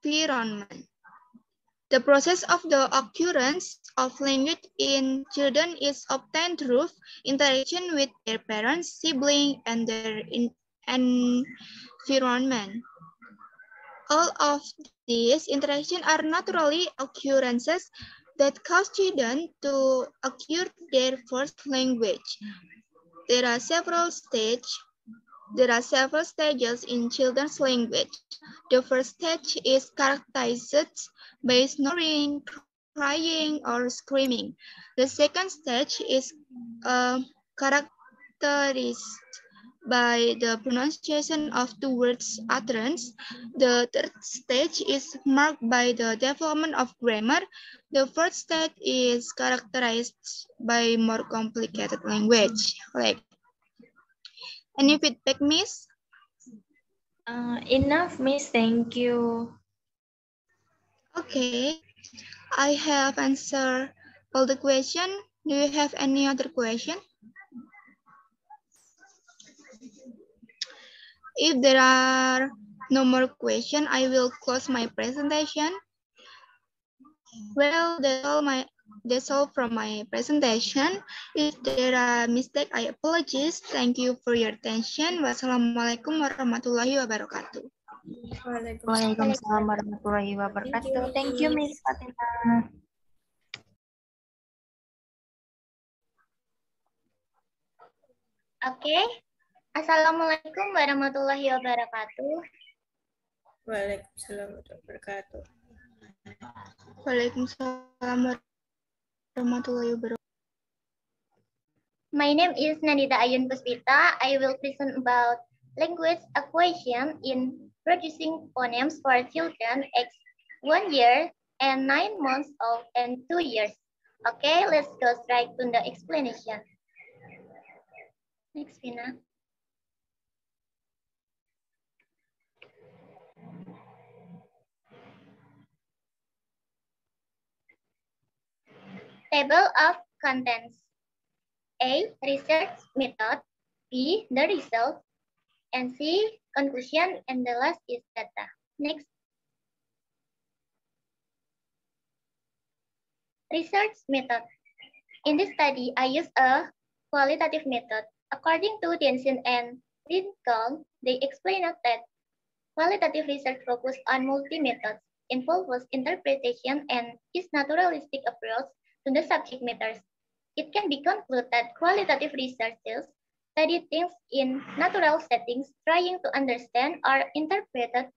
environment. The process of the occurrence of language in children is obtained through interaction with their parents, siblings, and their environment. All of these interactions are naturally occurrences that cause children to acquire their first language. There are several stages in children's language. The first stage is characterized by snoring, crying, or screaming. The second stage is characterized by the pronunciation of two words utterance. The third stage is marked by the development of grammar. The fourth stage is characterized by more complicated language. Any feedback, Miss? Enough, Miss. Thank you. Okay, I have answered all the question. Do you have any other question? If there are no more questions, I will close my presentation. Well, that's all from my presentation. If there are mistakes, I apologize. Thank you for your attention. Wassalamualaikum warahmatullahi wabarakatuh. Waalaikumsalam warahmatullahi wabarakatuh. Thank you, Miss Fatima. Okay. Assalamualaikum warahmatullahi wabarakatuh. Waalaikumsalam warahmatullahi wabarakatuh. Waalaikumsalam warahmatullahi wabarakatuh. My name is Nandita Ayun Puspita. I will present about language acquisition in producing phonemes for children aged 1 year and 9 months old and 2 years. Okay, let's go straight to the explanation. Next, Vina. Table of contents. A. Research method. B. The result. And C. Conclusion. And the last is data. Next. Research method. In this study, I use a qualitative method. According to Denson and Lincoln, they explained that qualitative research focuses on multi-methods, involves interpretation, and is naturalistic approach to the subject matters. It can be concluded that qualitative researchers study things in natural settings, trying to understand or interpret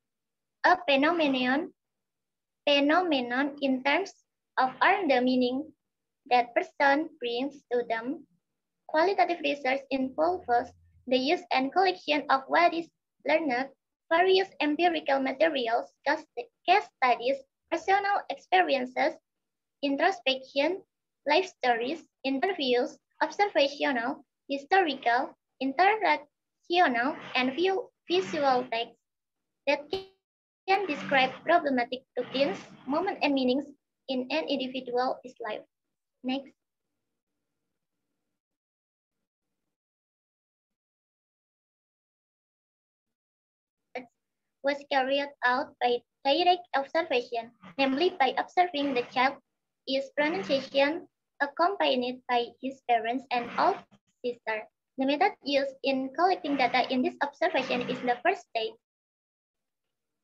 a phenomenon in terms of the meaning that person brings to them. Qualitative research involves the use and collection of what is learned, various empirical materials, case studies, personal experiences, introspection, life stories, interviews, observational, historical, interactional, and visual text that can describe problematic routines, moments, and meanings in an individual's life. Next. Was carried out by direct observation, namely by observing the child's pronunciation accompanied by his parents and older sister. The method used in collecting data in this observation is the first stage,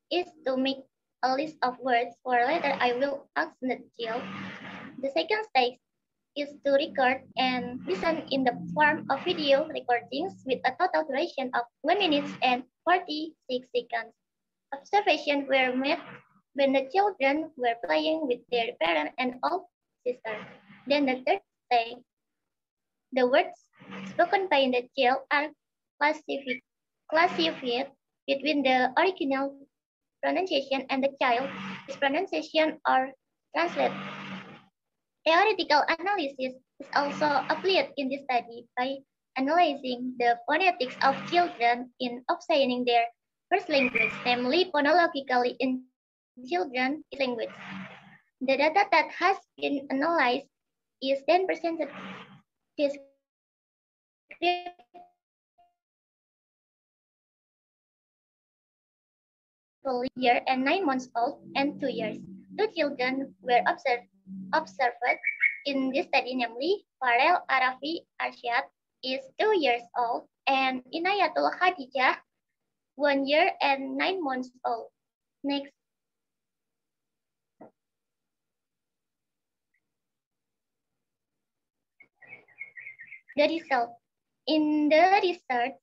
is to make a list of words for later I will ask the child. The second stage is to record and listen in the form of video recordings with a total duration of 1 minute and 46 seconds. Observations were made when the children were playing with their parent and older sister. Then the third stage, the words spoken by the child are classified between the original pronunciation and the child's pronunciation or translated. Theoretical analysis is also applied in this study by analyzing the phonetics of children in obtaining their first language, namely phonologically in children's language. The data that has been analyzed is then presented year and 9 months old and 2 years. 2 children were observed in this study, namely Farel Arafi Arsyad is 2 years old and Inayatul Khadijah 1 year and 9 months old. Next. The result. In the research,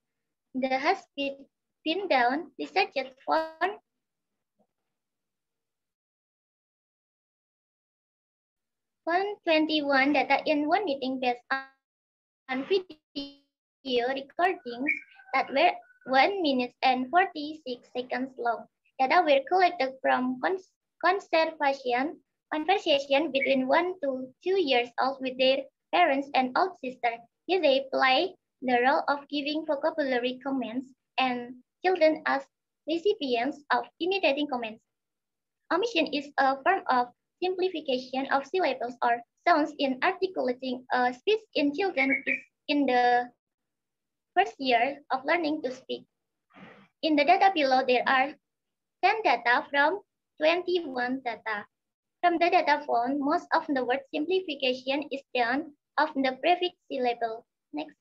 there has been done research for 121 data in one meeting based on video recordings that were 1 minute and 46 seconds long. Data were collected from conversation between 1 to 2 years old with their parents and older sister. Here they play the role of giving vocabulary comments and children as recipients of imitating comments. Omission is a form of simplification of syllables or sounds in articulating a speech in children is in the first year of learning to speak. In the data below, there are 10 data from 21 data. From the data found, most of the word simplification is done of the prefix syllable. Next.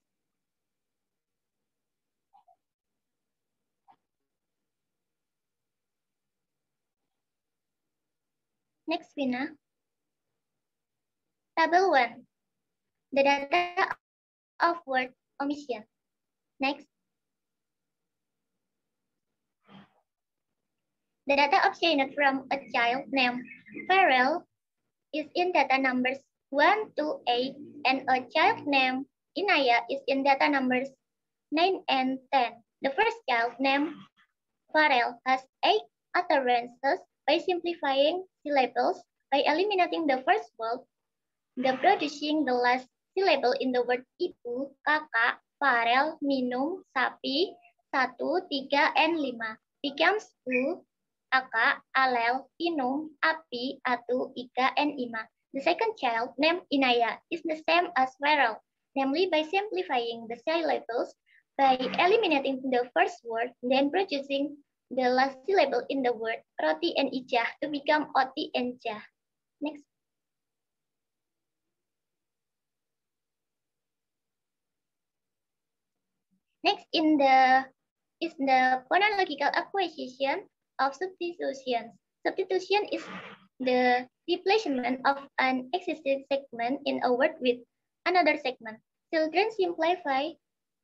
Next, Vina. Table 1. The data of word omission. Next. The data obtained from a child named Farrell is in data numbers 1 to 8 and a child named Inaya is in data numbers 9 and 10. The first child, named Farel, has 8 utterances. By simplifying syllables, by eliminating the first word, the producing the last syllable in the word ibu, kakak, Farel, minum, sapi, 1, 3, and 5 becomes bu, kakak, alel, inum, api, 1, 3, and 5. The second child, named Inaya, is the same as Farel, namely by simplifying the syllables, by eliminating the first word, then producing the last syllable in the word roti and ijah to become oti and jah. Next. Next is the phonological acquisition of substitutions. Substitution is the replacement of an existing segment in a word with another segment. Children simplify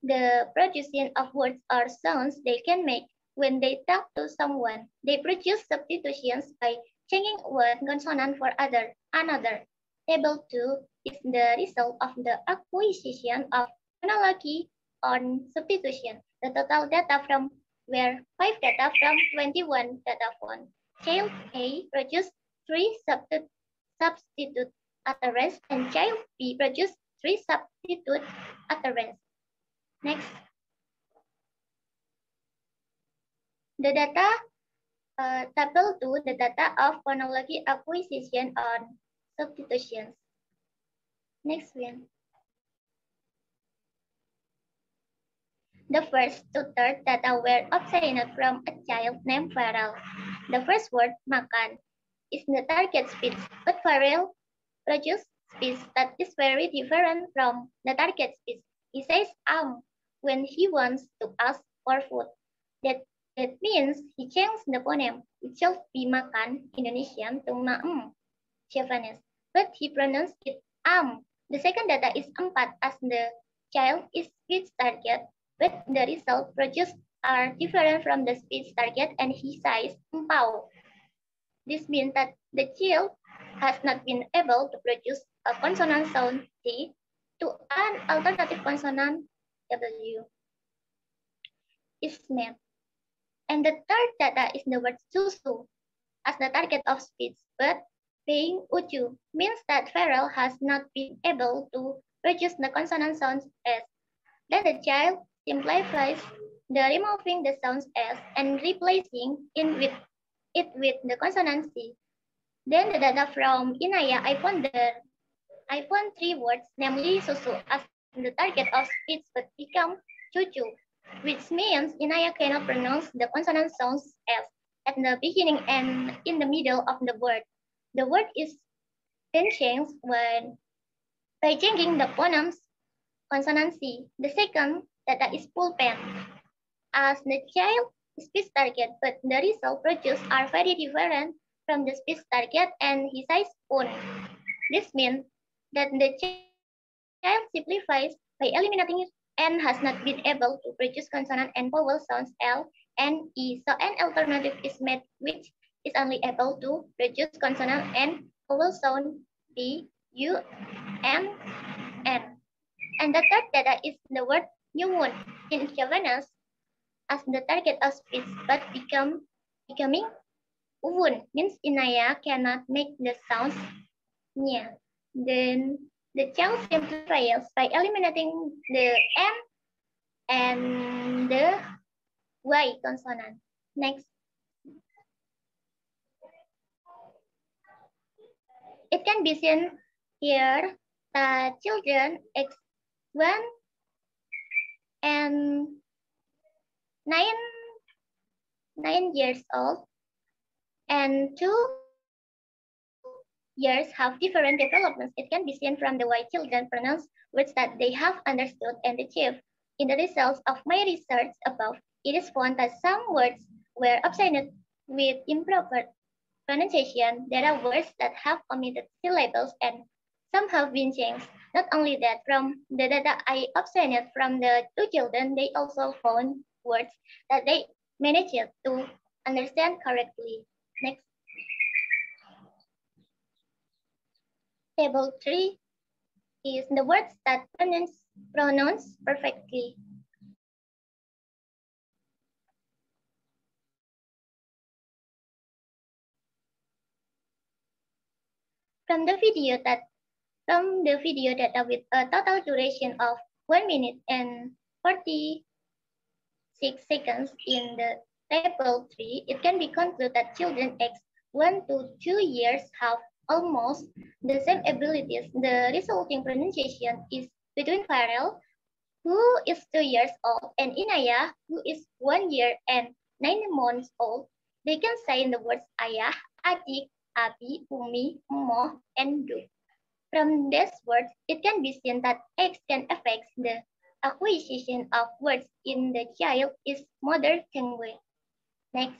the producing of words or sounds they can make when they talk to someone. They produce substitutions by changing one consonant for another. Table 2 is the result of the acquisition of phonology on substitution. The total data from were 5 data from 21 data points. Child A produced 3 substitute utterance and child B produced 3 substitute utterance. Next. The data, table 2, the data of phonology acquisition on substitutions. Next one. The first 2/3 data were obtained from a child named Farel. The first word, makan, is the target speech, but Farel produced speech that is very different from the target speech. He says when he wants to ask for food. That means he changed the phoneme. It should be makan, Indonesian, to maem, Javanese, but he pronounced it The second data is 4 as the child is speech target, but the results produced are different from the speech target and he says empau. This means that the child has not been able to produce a consonant sound T to an alternative consonant W. Is made. And the third data is the word susu as the target of speech, but being uju means that Farel has not been able to produce the consonant sounds S. Then the child simplifies the removing the sounds S and replacing it with the consonant C. Then the data from Inaya, I found 3 words, namely susu as the target of speech, but become cucu, which means Inaya cannot pronounce the consonant sounds S at the beginning and in the middle of the word. The word is then changed by changing the phonemes consonant C. The second data is pulpen, as the child speech target, but the result produced are very different from the speech target and he says pun. This means that the child simplifies by eliminating and has not been able to produce consonant and vowel sounds L and E. So an alternative is made which is only able to produce consonant and vowel sound B, U, and N. And the third data is the word nyumun in Javanese as the target of speech, but becoming uwun means Inaya cannot make the sounds nya. Then the child simplifies by eliminating the M and the Y consonant. Next. It can be seen here that children X1 and 9 years old and 2 years have different developments. It can be seen from the way children pronounce words that they have understood and achieved. In the results of my research above, it is found that some words were obtained with improper pronunciation. There are words that have omitted syllables and some have been changed. Not only that, from the data I obtained from the 2 children, they also found words that they managed to understand correctly. Next. Table 3 is the words that pronouns perfectly. From the video that with a total duration of 1 minute and 46 seconds in the table 3, it can be concluded that children aged 1 to 2 years have almost the same abilities. The resulting pronunciation is between Farrell, who is 2 years old, and Inaya, who is 1 year and 9 months old. They can say in the words ayah, adik, abi, umi, mo, and du. From these words, it can be seen that age can affect the acquisition of words in the child is mother tongue. Next.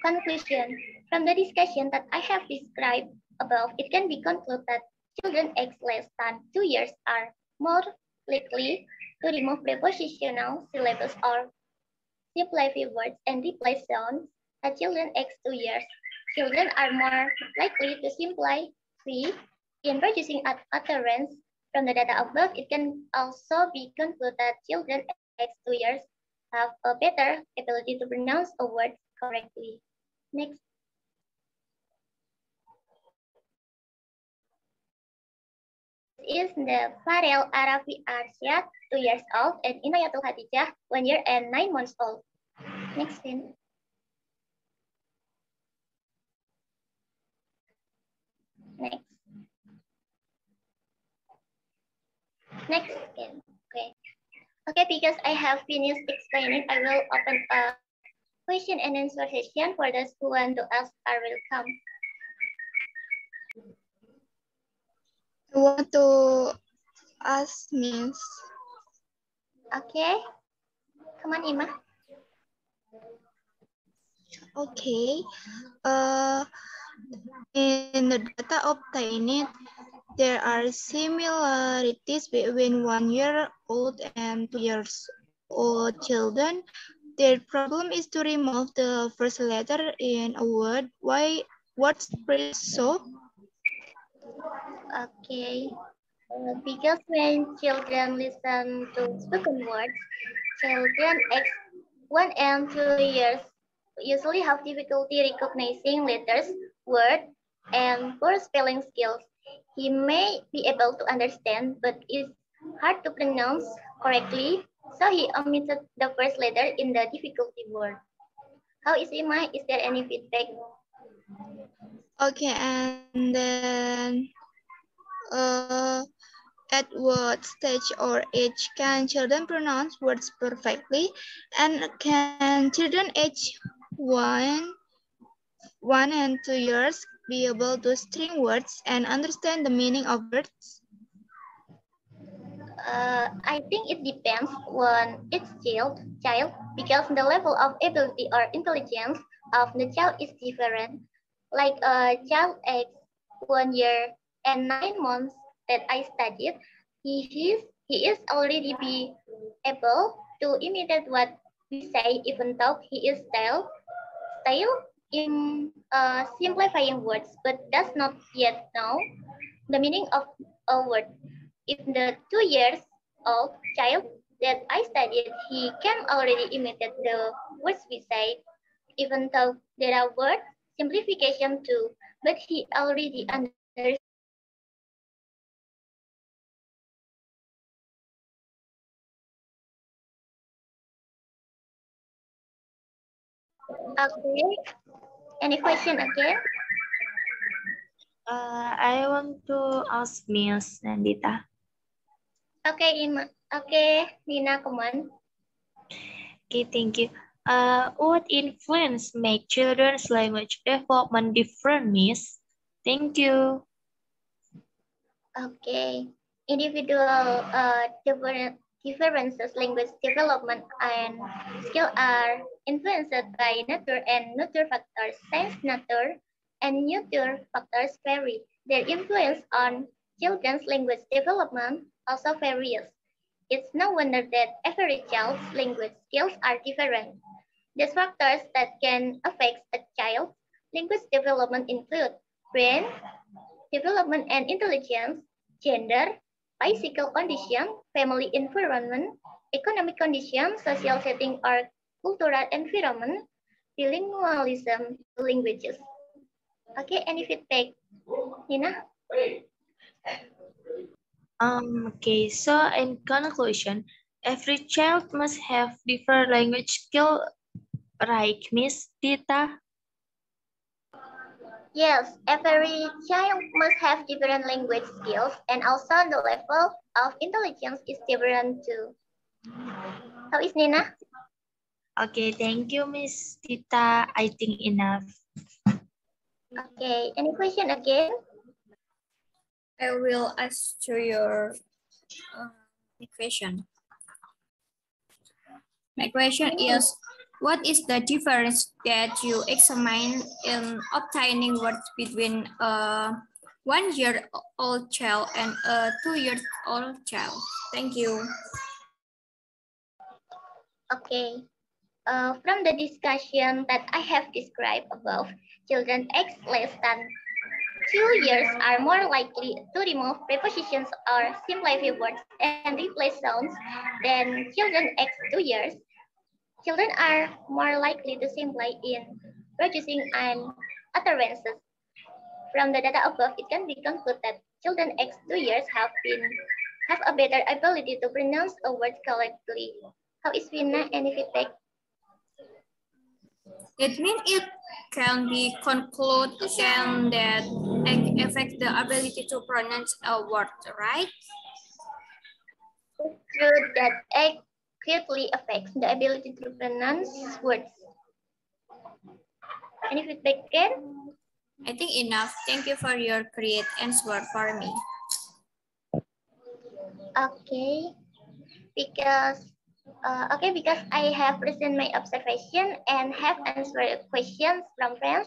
Conclusion. From the discussion that I have described above, it can be concluded that children aged less than 2 years are more likely to remove prepositional syllables or simplify words and replace sounds. At children aged 2 years, children are more likely to simplify in producing utterance. From the data above, it can also be concluded that children aged 2 years have a better ability to pronounce a word correctly. Next. Is the Farel Arafi Arsyad, 2 years old, and Inayatul Hadijah, 1 year and 9 months old. Next scene. Next. Next scene. Okay. Okay, because I have finished explaining, I will open a question and answer session for those who want to ask are welcome. I want to ask Miss. Okay. Come on, Ima. Okay. In the data obtained, there are similarities between 1 year old and 2 years old children. Their problem is to remove the first letter in a word. Why? What's so? Okay. Because when children listen to spoken words, children aged 1 and 2 years usually have difficulty recognizing letters, words, and poor spelling skills. He may be able to understand, but it's hard to pronounce correctly, so he omitted the first letter in the difficulty word. How is Ima? Is there any feedback? Okay, and then at what stage or age can children pronounce words perfectly? And can children age 1 and 2 years be able to string words and understand the meaning of words? I think it depends on each child because the level of ability or intelligence of the child is different. Like a child age 1 year and 9 months that I studied, he is already be able to imitate what we say even though he is still in simplifying words but does not yet know the meaning of a word. If the 2 years old child that I studied, he can already imitate the words we say, even though there are word simplification too, but he already understands. Okay, any question again? I want to ask Miss Nandita. Okay, Ima. Okay, Nina, come on. Okay, thank you. What influence make children's language development different, Miss? Thank you. Okay, individual differences, language development and skill are influenced by nature and nurture factors. Since nature and nurture factors vary, their influence on children's language development also varies. It's no wonder that every child's language skills are different. These factors that can affect a child's language development include brain, development and intelligence, gender, physical condition, family environment, economic condition, social setting or cultural environment, bilingualism, languages. Okay, any feedback, Nina? Okay, so in conclusion, every child must have different language skill, right, Miss Tita? Yes, every child must have different language skills, and also the level of intelligence is different too. How is Nina? Okay, thank you, Miss Tita. I think enough. Okay, any question again? I will ask to your question. My question is, what is the difference that you examine in obtaining words between a 1-year-old child and a 2-year-old child? Thank you. Okay. From the discussion that I have described above, children aged less than 2 years are more likely to remove prepositions or simplify words and replace sounds than children aged 2 years. Children are more likely to simplify in producing and utterances. From the data above, it can be concluded that children aged 2 years have a better ability to pronounce a word correctly. How is Vina? Any feedback? It means it can be concluded that affect the ability to pronounce a word, right? True that greatly affects the ability to pronounce words. Any feedback, Ken? I think enough. Thank you for your great answer for me. Okay, because I have present my observation and have answered questions from friends.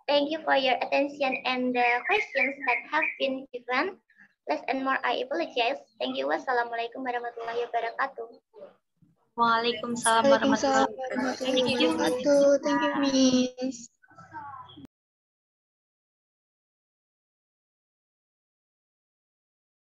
Thank you for your attention and the questions that have been given. Less and more, I apologize. Thank you. Wassalamualaikum warahmatullahi wabarakatuh. Waalaikumsalam Waalaikumsalam warahmatullahi wabarakatuh. warahmatullahi wabarakatuh. Thank you, Miss.